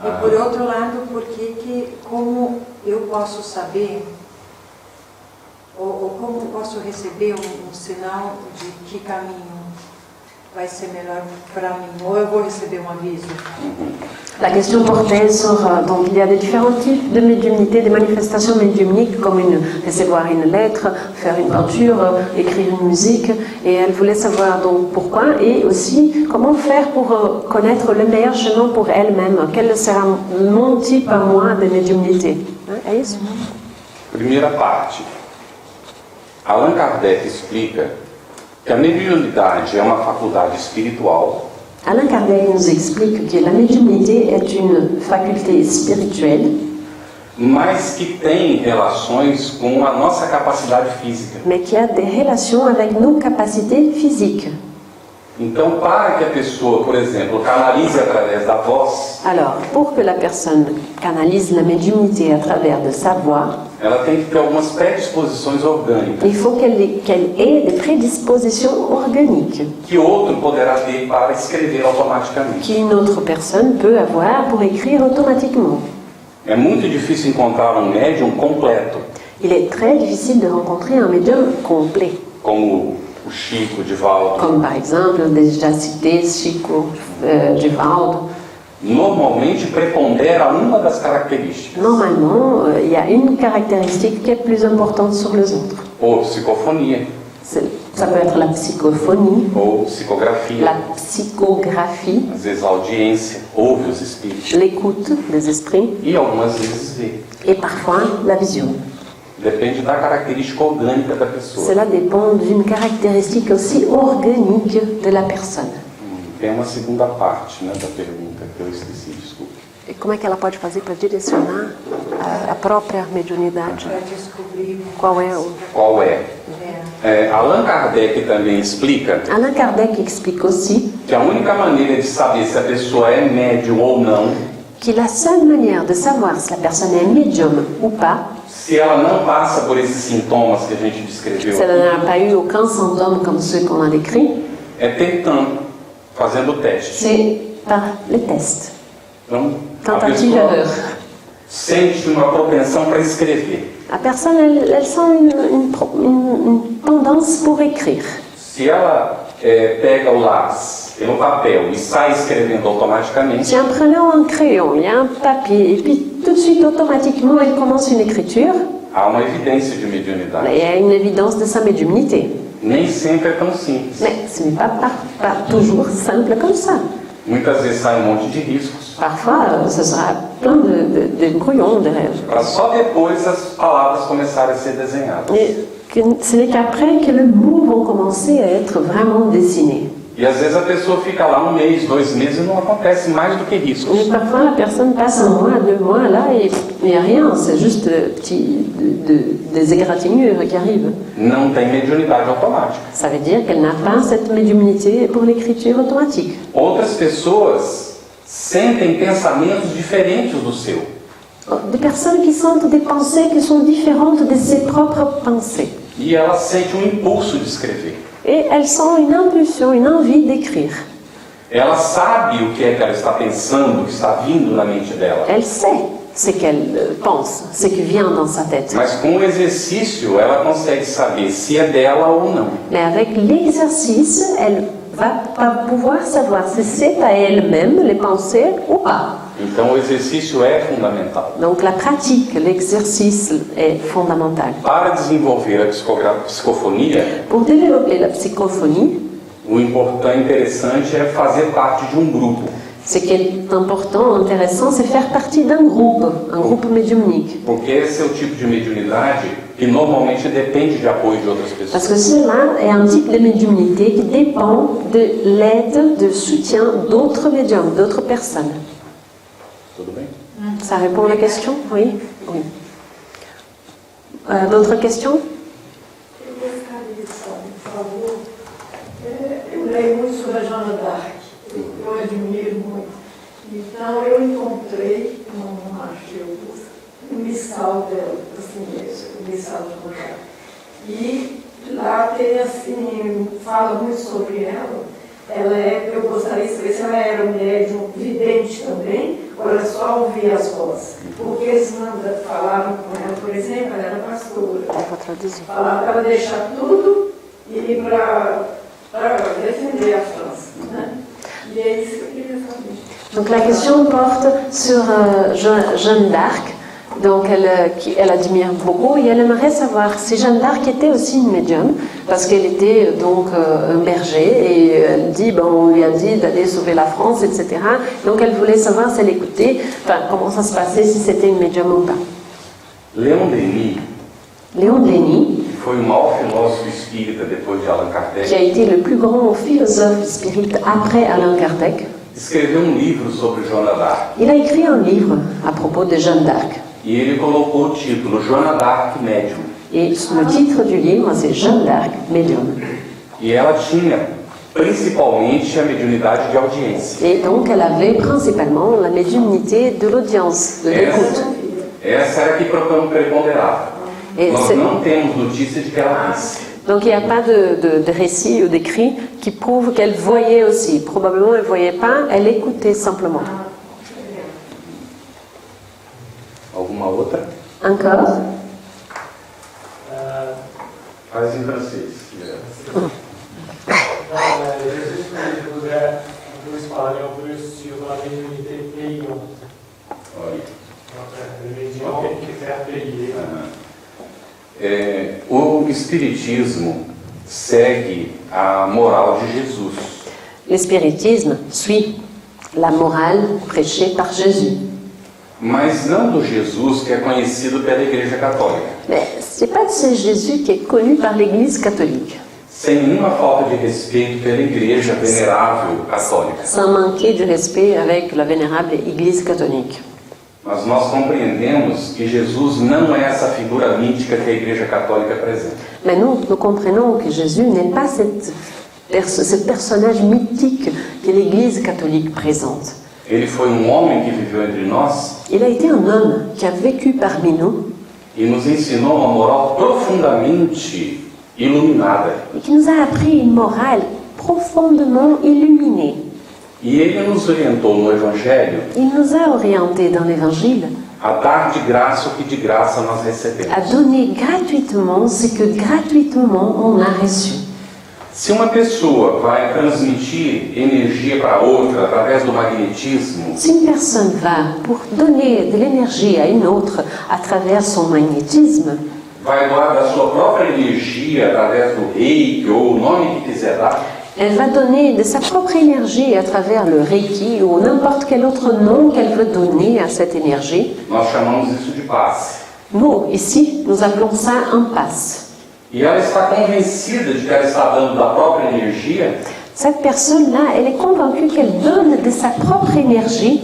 E por outro lado, como eu posso saber ou como posso receber um sinal de que caminho vai ser melhor para mim, ou eu vou receber um aviso? La question portait sur, donc il y a des différents types de médiumnité, des manifestations médiumniques comme recevoir une lettre, faire une peinture, écrire une musique, et elle voulait savoir donc pourquoi et aussi comment faire pour connaître le meilleur chemin pour elle-même, quel sera mon type à moi de médiumnité. É isso? Primeira parte. Allan Kardec explica que a mediunidade é uma faculdade espiritual. Allan Kardec nous explique que la médiumnité est une faculté spirituelle, mas que tem relações com a nossa capacidade física. mais qui a des relations avec nos capacités physiques. Então, para que a pessoa, por exemplo, canalize através da voz, Alors, pour que la personne canalise la médiumnité à travers de sa voix, ela tem que ter algumas predisposições orgânicas il faut qu'elle ait des prédispositions organiques que outro poderá ter para escrever automaticamente. qu'une autre personne peut avoir pour écrire automatiquement. É muito difícil encontrar um médium completo, Il est très difficile de rencontrer un médium complet, como o Chico, Divaldo. comme par exemple, déjà cité Chico, Divaldo. Normalmente prepondera uma das características, Normalement, il y a une caractéristique qui est plus importante sur les autres. ou psicofonia, Ça peut être la psychophonie, ou psicografia, la psychographie, às vezes a audiência, ouve os espíritos, l'écoute des esprits e algumas vezes vê. et parfois la vision. Depende da característica orgânica da pessoa. Cela dépend d'une caractéristique aussi organique de la personne. Tem uma segunda parte, né, da pergunta que eu esqueci, desculpe. E como é que ela pode fazer para direcionar a própria mediunidade? Para descobrir Qual é o... Qual é? Allan Kardec também explica Allan Kardec explique aussi que a única maneira de saber se a pessoa é médium ou não, que la seule manière de savoir si la personne est médium ou pas, se ela não passa por esses sintomas que a gente descreveu, si elle n'a pas eu aucun symptôme comme ceux qu'on a décrits, é tentando, fazendo o teste. c'est par les tests. Então, a Tentative pessoa erreur. sente uma propensão para escrever. La personne, elle sent une tendance pour écrire. Se ela pega o lápis pelo papel e sai escrevendo automaticamente, Si en prenant un crayon, il y a un papier, et puis tout de suite, automatiquement, elle commence une écriture, há uma evidência de mediunidade. il y a une évidence de sa médiumnité. Nem sempre é tão simples. Mais ce n'est pas toujours simple comme ça. Muitas vezes sai um monte de riscos, Parfois, ce sera plein de brouillons, de rêves. para só depois as palavras começarem a ser desenhadas. Et ce n'est qu'après que les mots vont commencer à être vraiment dessinés. E às vezes a pessoa fica lá 1 mês, 2 meses e não acontece mais do que riscos. Mais parfois, la personne passe 1 mois, 2 mois là, et il n'y a rien, c'est juste des égratignures qui arrivent. Não tem mediunidade automática. Ça veut dire qu'elle n'a pas cette médiumnité pour l'écriture automatique. Outras pessoas sentem pensamentos diferentes do seu. Des personnes qui sentent des pensées qui sont différentes de ses propres pensées. E ela sente um impulso de escrever. Et elles sentent une impulsion, une envie d'écrire. Ela sabe o que é que ela está pensando, o que está vindo na mente dela. Elle sait ce qu'elle pense, ce qui vient dans sa tête. Mas com o exercício, ela consegue saber se é dela ou não. Mais avec l'exercice, elle va pas pouvoir savoir si c'est à elle-même les pensées ou pas. Então o exercício é fundamental. Donc la pratique, l'exercice est fondamental. Para desenvolver a psicofonia, Pour développer la psychophonie, o interessante é fazer parte de um grupo. ce qui est important, intéressant, c'est faire partie d'un groupe médiumnique. Porque esse é o tipo de mediunidade que normalmente depende de apoio de outras pessoas. Parce que cela est un type de médiumnité qui dépend de l'aide, de soutien d'autres médiums, d'autres personnes. Tudo bem? Ça répond à la question? Oui. Oui. D'autres questions? Eu gostaria de saber, por favor, eu leio muito sobre a Joana d'Arc, eu admiro muito. Então, eu encontrei num arquivo um missal dela, assim, o missal de Joana d'Arc. E lá tem, assim, fala muito sobre ela. Eu gostaria de saber se ela era um médium vidente também, ou era só ouvir as vozes. Porque eles falaram com ela, por exemplo, ela era pastora. Falaram para ela deixar tudo e ir para defender a França. Né? E é isso que eu queria saber. Donc la question porte sur Jeanne d'Arc, donc elle admire beaucoup et elle aimerait savoir si Jeanne d'Arc était aussi une médium, parce qu'elle était donc un berger et elle dit, on lui a dit d'aller sauver la France, etc. Donc elle voulait savoir si elle écoutait, comment ça se passait, si c'était une médium ou pas. Léon Denis, que foi o maior filósofo espírita depois de Allan Kardec, qui a été le plus grand philosophe spirit après Allan Kardec, escreveu livro sobre Joana d'Arc. il a écrit un livre à propos de Jeanne d'Arc. E ele colocou o título Joana d'Arc Médium. Et le titre du livre, c'est Jeanne d'Arc, médium. E ela tinha principalmente a mediunidade de audiência. Et donc, elle avait principalement la médiumnité de l'audience, de l'écoute. Essa era a que preponderava. Et Nós c'est- não temos notícia de que ela disse. Donc, il n'y a pas de récit ou d'écrit qui prouve qu'elle voyait aussi. Probablement, elle ne voyait pas, elle écoutait simplement. Alguma outra? Encore? Faz em francês. Jésus voudrait nous parler un peu sur la médiumnité payante. Olha. Le médium qui fait payer. O Espiritismo segue a moral de Jesus. Le spiritisme suit la morale prêchée par Jésus. mas não do Jesus que é conhecido pela Igreja Católica. Mais ce n'est pas de ce Jésus qui est connu par l'Église catholique, Sem nenhuma falta de respeito pela Igreja Venerável Católica. sans manquer de respect avec la vénérable Église catholique. Mas nós compreendemos que Jesus não é essa figura mítica que a Igreja Católica apresenta. Mais nous comprenons que Jésus n'est pas ce personnage mythique que l'Église catholique présente. Ele foi homem que viveu entre nós Il a été un homme qui a vécu parmi nous e nos ensinou uma moral profundamente iluminada. et qui nous a appris une morale profondément illuminée. E ele nos orientou no Evangelho Il nous a orientés dans l'Évangile a dar de graça o que de graça nós recebemos. à donner gratuitement ce que gratuitement on a reçu. Se uma pessoa vai transmitir energia para outra através do magnetismo, Si une personne va pour donner de l'énergie à une autre à travers son magnétisme, vai doar da sua própria energia através do reiki ou o nome que quiser dar, elle va donner de sa propre énergie à travers le Reiki ou n'importe quel autre nom qu'elle veut donner à cette énergie. nós chamamos isso de passe. Nous, ici, nous appelons ça un passe. E ela está convencida de que ela está dando da própria energia Cette personne-là, elle est convaincue qu'elle donne de sa propre énergie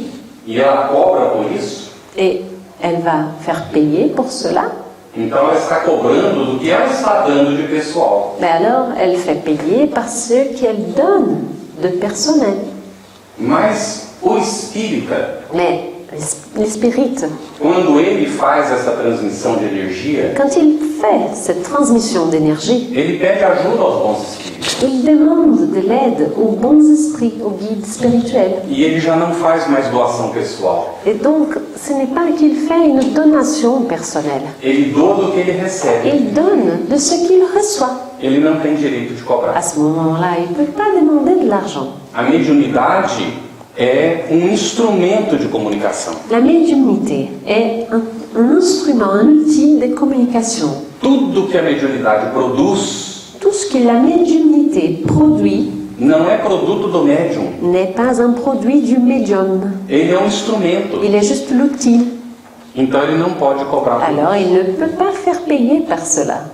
e ela cobra por isso. et elle va faire payer pour cela. Então ela está cobrando do que ela está dando de pessoal. Mais alors, elle fait payer par ce qu'elle donne de personnel. Mas o espírita, Mais les spirites, quando ele faz essa transmissão de energia, quand il fait cette transmission d'énergie, ele pede ajuda aos bons espíritos. il demande de l'aide aux bons esprits, aux guides spirituels. E ele já não faz mais doação pessoal. Et donc, ce n'est pas qu'il fait une donation personnelle. Ele doa do que ele recebe. Il donne de ce qu'il reçoit. Ele não tem direito de À cobrar. ce moment-là, il ne peut pas demander de l'argent. A mediunidade é instrumento de comunicação. La médiumnité est un instrument, un outil de communication. Tudo que a mediunidade produz Tout ce que la médiumnité produit não é produto do médium. n'est pas un produit du médium. Ele é instrumento. Il est juste l'outil. Então ele não pode cobrar por Alors, isso. il ne peut pas faire payer par cela.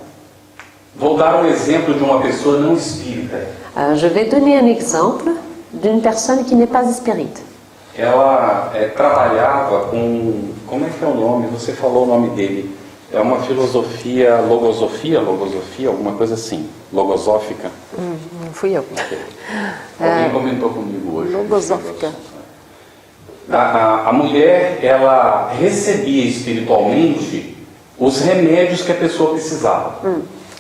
Vou dar um exemplo de uma pessoa não espírita. Je vais donner un exemple d'une personne qui n'est pas espírite. Ela trabalhava com... Como é que é o nome? Você falou o nome dele. É uma filosofia, logosofia, alguma coisa assim. Logosófica. Fui eu. Alguém comentou comigo hoje. Logosófica. A mulher, ela recebia espiritualmente os remédios que a pessoa precisava.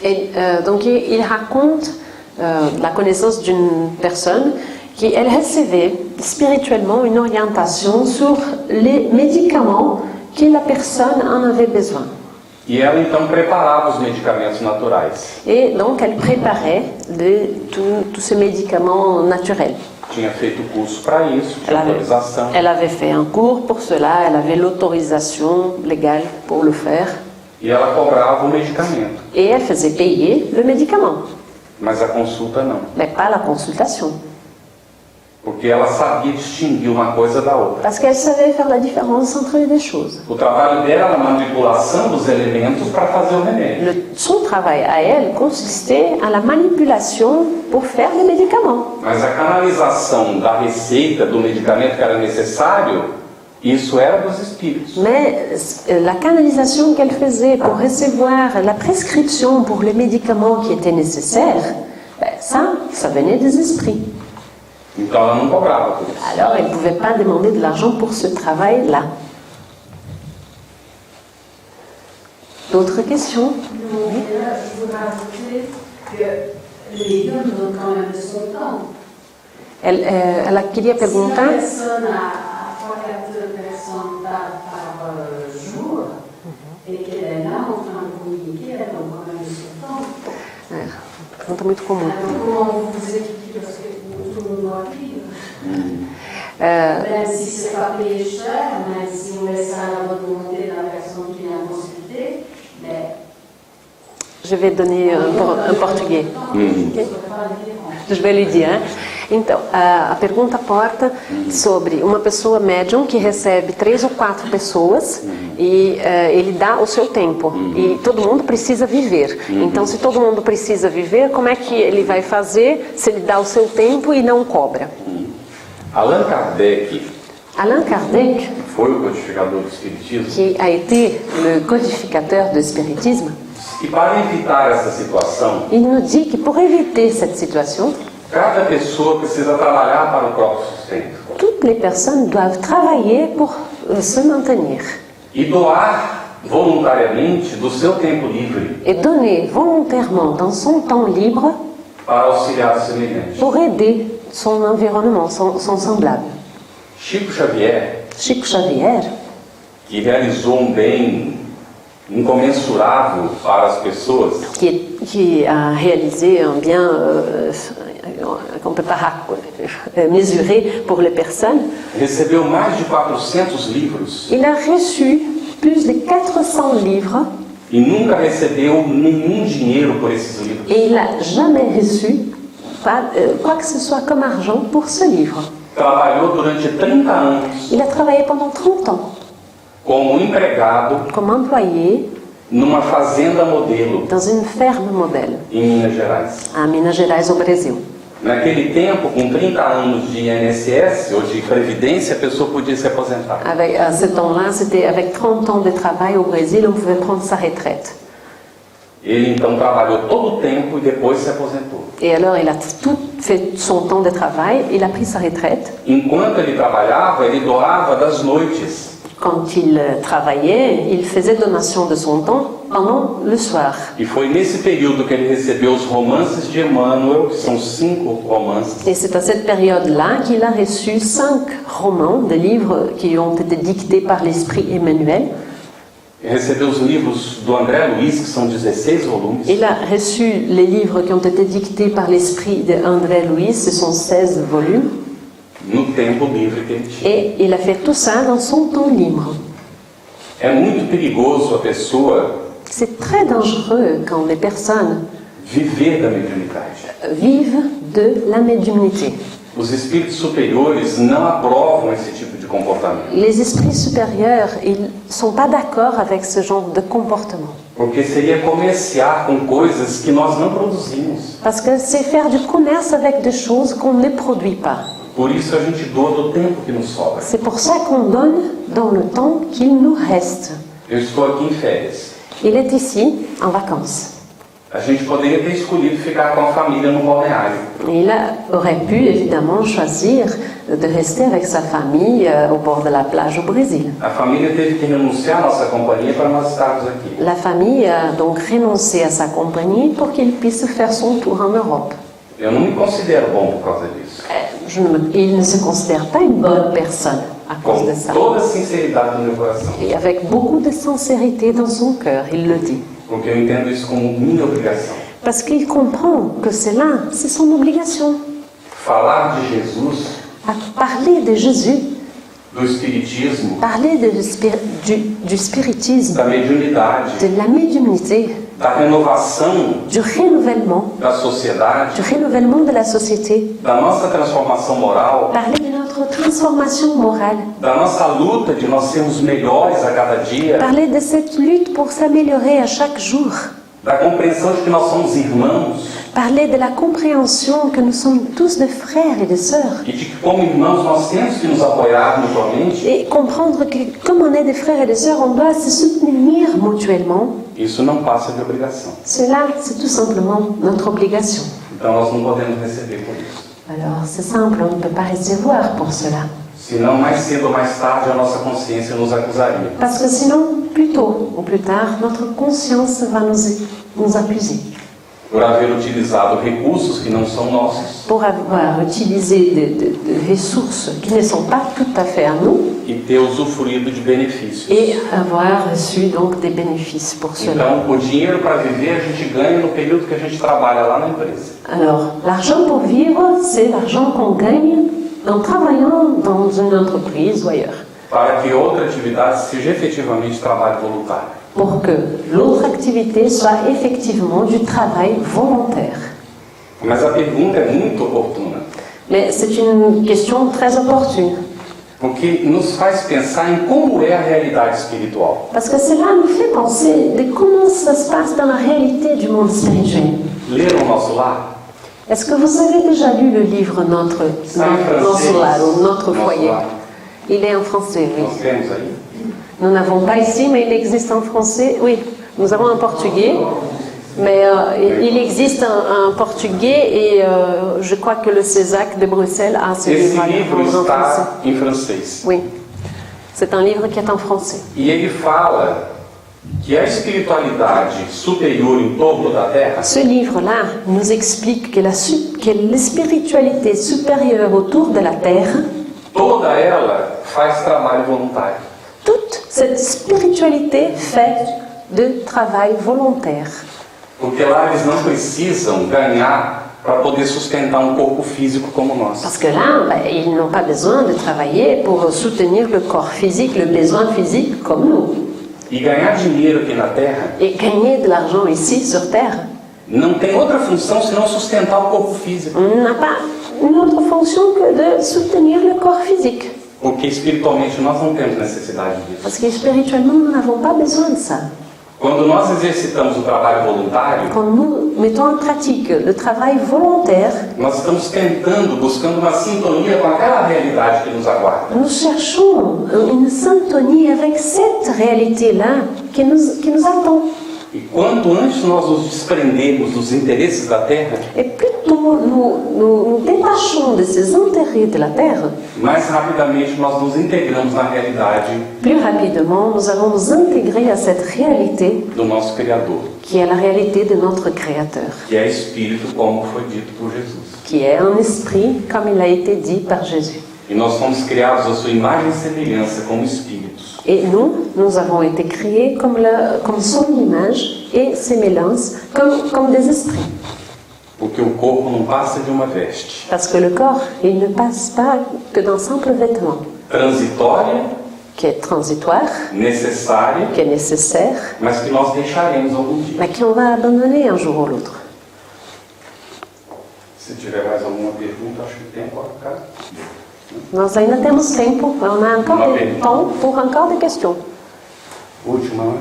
Et donc il raconte la connaissance d'une personne qui elle recevait spirituellement une orientation sur les médicaments que la personne en avait besoin. E ela então preparava os medicamentos naturais. Et donc elle préparait tous ces médicaments naturels. Tinha feito curso para isso, tinha autorização. Elle avait fait un cours pour cela, elle avait l'autorisation légale pour le faire. E ela cobrava o medicamento, Et elle faisait payer le médicament, mas a consulta não. mais pas la consultation. Porque ela sabia distinguir uma coisa da outra. Parce qu'elle savait faire la différence entre les deux choses. O trabalho dela era a manipulação dos elementos para fazer o remédio. Son travail à elle consistait à la manipulation pour faire les médicaments. Mas a canalização da receita do medicamento que era necessário, isso era dos espíritos. Mais la canalisation qu'elle faisait pour recevoir la prescription pour les médicaments qui étaient nécessaires, ça venait des esprits. Então ela não cobrava por isso. Alors elle ne pouvait pas demander de l'argent pour ce travail-là. D'autres questions? Non, mais là, je voudrais ajouter que les médiums donnent quand même de son temps. Ela queria Si perguntar la personne a 3-4 personnes par jour et qu'elle est là en train de communiquer, elle donne quand même de son temps. pergunta muito comum. Alors comment vous expliquez, parce que tout le monde doit vivre, même si ce n'est pas payé cher, même si on laisse à la bonne volonté de la personne qui vient consulter, mais Je vais donner un portugais. ce n'est pas la différence. Je vais lui dire. Hein. Então, a pergunta porta sobre uma pessoa médium que recebe 3 ou 4 pessoas e ele dá o seu tempo. E todo mundo precisa viver. Então, se todo mundo precisa viver, como é que ele vai fazer se ele dá o seu tempo e não cobra? Allan Kardec Allan Kardec, foi o codificador do Espiritismo, qui a été le codificateur du spiritisme, e para evitar essa situação, il nous dit que pour éviter cette situation, cada pessoa precisa trabalhar para o próprio sustento toutes les personnes doivent travailler pour se maintenir e doar voluntariamente do seu tempo livre et donner volontairement dans son temps libre para auxiliar os semelhantes. pour aider son environnement, son semblable. Chico Xavier, Chico Xavier, que realizou um bem incomensurável para as pessoas, qui a réalisé un bien qu'on ne peut pas mesurer pour les personnes, recebeu mais de 400 livros il a reçu plus de 400 livres e nunca recebeu nenhum dinheiro por esses livros. et il n'a jamais reçu quoi que ce soit comme argent pour ce livre. Trabalhou durante 30 anos Il a travaillé pendant 30 ans como empregado comme employé numa fazenda modelo dans une ferme modèle em Minas Gerais. à Minas Gerais, au Brésil. Naquele tempo, com 30 anos de INSS ou de Previdência, a pessoa podia se aposentar. À ce temps-là, c'était avec 30 ans de travail au Brésil, on pouvait prendre sa retraite. Ele então trabalhou todo o tempo e depois se aposentou. Et alors, il a tout fait son temps de travail, il a pris sa retraite. Enquanto ele trabalhava, ele doava das noites. Quand il travaillait, il faisait donation de son temps pendant le soir. E foi nesse período que ele recebeu os romances de Emmanuel, que são 5 romances. Et c'est à cette période-là qu'il a reçu 5 romans, des livres qui ont été dictés par l'esprit Emmanuel. Recebeu os livros do André Luiz, que são 16 volumes. Il a reçu les livres qui ont été dictés par l'esprit d'André Louis, ce sont 16 volumes. No tempo livre que ele tinha. Et il a fait tout ça dans son temps libre. É muito perigoso a pessoa C'est très dangereux quand les personnes viver da mediunidade. vivent de la médiumnité. Os espíritos superiores não aprovam esse tipo de comportamento. Les esprits supérieurs, ils ne sont pas d'accord avec ce genre de comportement. Porque seria comerciar com coisas que nós não produzimos. Parce que c'est faire du commerce avec des choses qu'on ne produit pas. Por isso a gente doa do tempo que nos sobra. C'est pour ça qu'on donne dans le temps qu'il nous reste. Eu estou aqui em férias. Il est ici en vacances. A gente poderia ter escolhido ficar com a família no balneário. Il aurait pu évidemment choisir de rester avec sa famille au bord de la plage au Brésil. A família teve que renunciar à nossa companhia para nós estarmos aqui. La famille a donc renoncé à sa compagnie pour qu'il puisse faire son tour en Europe. Eu não me considero bom por causa disso. Il ne se considère pas une bonne personne à cause de Com ça. toda a sinceridade do meu coração. Et avec beaucoup de sincérité dans son cœur, il le dit. Porque eu entendo isso como minha obrigação. Parce qu'il comprend que c'est là, c'est son obligation. Falar de Jesus, À parler de Jésus, do Espiritismo, parler du spiritisme, da mediunidade, de la médiumnité, da renovação du renouvellement de la société, da nossa transformação moral, parler de notre transformation morale, da nossa luta de nós sermos melhores a cada dia, parler de cette lutte pour s'améliorer à chaque jour, da compreensão de que nós somos irmãos parler de la compréhension que nous sommes tous des frères et des sœurs, e de que como irmãos nós temos que nos apoiar mutuamente, et comprendre que comme on est des frères et des sœurs, on doit se soutenir mutuellement. isso não passa de obrigação. Cela, c'est tout simplement notre obligation. Então nós não podemos receber por isso. Alors, c'est simple, on ne peut pas recevoir pour cela. Senão, mais cedo ou mais tarde, a nossa consciência nos acusaria. Parce que sinon, plus tôt ou plus tard, notre conscience va nous accuser. Por haver utilizado recursos que não são nossos Pour avoir utilisé des ressources qui ne sont pas tout à fait à nous e ter usufruído de benefícios. et avoir reçu donc des bénéfices pour cela. Então, o dinheiro para viver a gente ganha no período que a gente trabalha lá na empresa. Alors, l'argent pour vivre, c'est l'argent qu'on gagne en travaillant dans une entreprise ou ailleurs. Para que outra atividade seja efetivamente trabalho voluntário. Pour que l'autre activité soit effectivement du travail volontaire. Mas a pergunta é muito oportuna. Mais c'est une question très opportune. Porque nos faz pensar em como é a realidade espiritual. Parce que cela nous fait penser de comment ça se passe dans la réalité du monde spirituel. Leram o nosso lar? Est-ce que vous avez déjà lu le livre Notre Lar, ou Notre Foyer? Il est en français, oui. Nós temos aí. Nous n'avons pas ici, mais il existe en français. Oui, nous avons un portugais, mais il existe un portugais et je crois que le CESAC de Bruxelles a ce Esse livre livro en français. está em francês. Oui, c'est un livre qui est en français. E ele fala que a espiritualidade superior em torno da Terra Ce livre-là nous explique que la spiritualité supérieure autour de la Terre, toda ela faz trabalho voluntário. toute cette spiritualité fait de travail volontaire. Porque lá eles não precisam ganhar para poder sustentar um corpo físico como o Parce nosso. que là, ils n'ont pas besoin de travailler pour soutenir le corps physique, le besoin physique comme nous. E ganhar dinheiro aqui na Terra Et gagner de l'argent ici sur Terre não tem outra função senão sustentar o corpo físico. n'a pas une autre fonction que de soutenir le corps physique. Porque espiritualmente nós não temos necessidade disso. Parce que spirituellement, nous n'avons pas besoin de ça. Quando nós exercitamos o trabalho voluntário, Quand nous mettons en pratique le travail volontaire, nós estamos tentando, buscando uma sintonia com aquela realidade que nos aguarda. nous cherchons une syntonie avec cette réalité-là qui nous attend. E quanto antes nós nos desprendermos dos interesses da Terra, Et plutôt nous détachons de ces intérêts de la Terre, mais rapidamente nós nos integramos na realidade plus rapidement nous allons nous intégrer à cette réalité do nosso Criador, qui est la réalité de notre Créateur, que é Espírito, como foi dito por Jesus. qui est un esprit, comme il a été dit par Jésus. E nós fomos criados à sua imagem e semelhança como espíritos. Et nous avons été créés comme son image et sémillance, comme des esprits. Porque o corpo não passa de uma veste. Parce que le corps, il ne passe pas que d'un simple vêtement, Transitória, qui est transitoire, necessária, qui est nécessaire, mas que nós deixaremos algum dia. mais qu'on va abandonner un jour ou l'autre. Se tiver mais alguma pergunta, acho que tem para cá. Nós ainda temos tempo, on a encore du temps pour encore des questions. Última, né?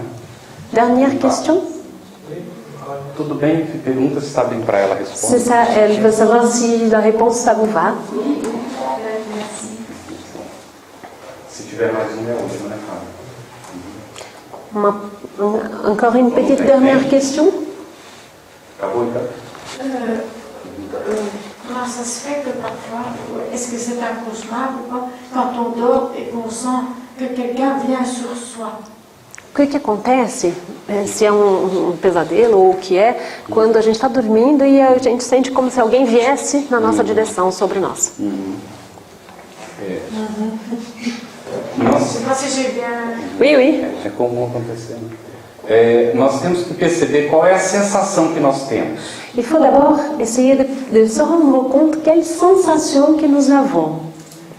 Dernière question? Tudo bem? Pergunta se está bem para ela C'est responder. ça, elle veut savoir si la réponse, ça vous va. Se tiver mais uma, é a última, né, Fábio? Encore une petite dernière question? Acabou, então? Comment ça se fait que parfois, est-ce que c'est un cauchemar ou pas, quand on dort et qu'on sent que quelqu'un vient sur soi? O que acontece, se é um pesadelo ou o que é, quando a gente está dormindo e a gente sente como se alguém viesse na nossa direção sobre nós. Nós, Você j'ai bien... Oui, oui. é comum acontecer. Nós temos que perceber qual é a sensação que nós temos. Il faut d'abord essayer de se rendre compte quelle sensation que nous avons.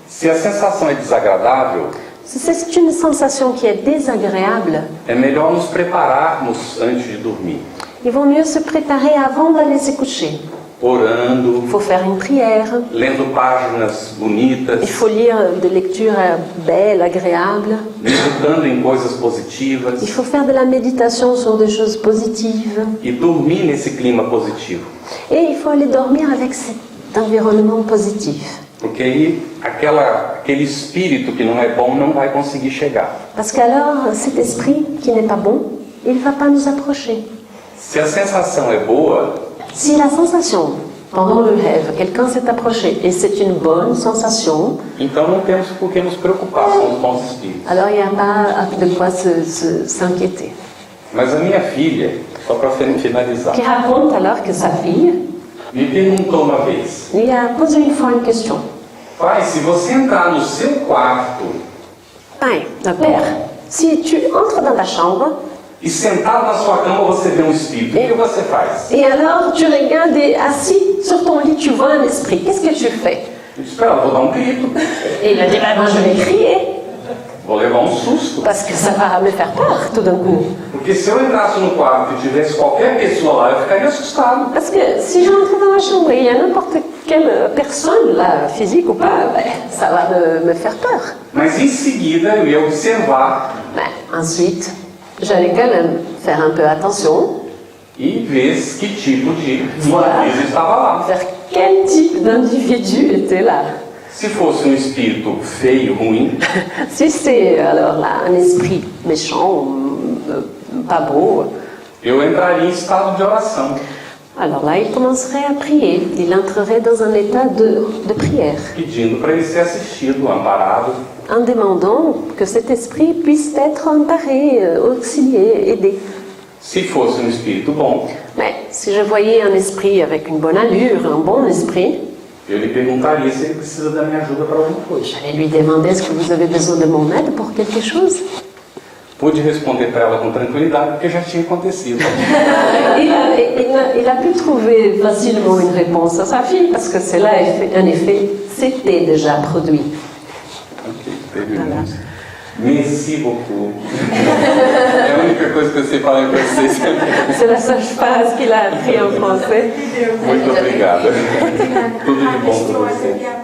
Se a sensação é desagradável, Si c'est une sensation qui est désagréable, é melhor nos prepararmos antes de dormir. il vaut mieux se préparer avant d'aller se coucher. Orando, Il faut faire une prière, lendo páginas bonitas, il faut lire des lectures belles, agréables, meditando em coisas positivas il faut faire de la méditation sur des choses positives. e dormir nesse clima positivo. Et il faut aller dormir avec cet environnement positif. Porque aí aquele espírito que não é bom não vai conseguir chegar. Parce qu'alors, cet esprit qui n'est pas bon, il ne va pas nous approcher. Se a sensação é boa, Si la sensation, pendant le rêve, quelqu'un s'est approché et c'est une bonne sensation, então não temos por que nos preocupar com os bons espíritos. alors il n'y a pas de quoi s'inquiéter. Mas a minha filha, só para finalizar, Qui raconte alors que sa fille me perguntou uma vez: lui a posé une fois une question. pai, se você entrar no seu quarto Pai, père, si tu entres dans ta chambre e sentado na sua cama você vê um espírito, o que você faz? et alors tu regardes et assis sur ton lit, tu vois un esprit, qu'est-ce que tu fais? Eu disse: espera, vou dar um grito, Et il a dit, moi je vais crier, vou levar susto. parce que ça va me faire peur tout d'un coup. Porque se eu entrasse no quarto e tivesse qualquer pessoa lá, eu ficaria assustado. Parce que si j'entre dans la chambre et il y a n'importe quelle personne, là, physique ou pas, ben, ça va me faire peur. Mas em seguida eu ia observar Ben, ensuite, j'allais quand même faire un peu attention e ver que tipo de Voilà. indivíduo estava lá. vers quel type d'individu était là. Se fosse um espírito feio, ruim, Si c'est alors là un esprit méchant, pas beau, eu entraria em estado de oração, alors là il commencerait à prier. Il entrerait dans un état de prière, pedindo para ele ser assistido, amparado. en demandant que cet esprit puisse être amparé, auxilié, aidé. Se fosse um espírito bom, Mais si je voyais un esprit avec une bonne allure, un bon esprit, eu lhe perguntaria se ele precisa da minha ajuda para alguma coisa. j'allais lui demander est-ce que vous avez besoin de mon aide pour quelque chose. Pude responder para ela com tranquilidade, porque já tinha acontecido. Il a pu trouver facilement une réponse à sa fille parce que cela, en effet, s'était déjà produit. Ok, teve muito. Merci beaucoup. É a única coisa que eu sei falar em francês. C'est la seule phrase qu'il a appris en français. Muito obrigada. Tudo de bom para você. você.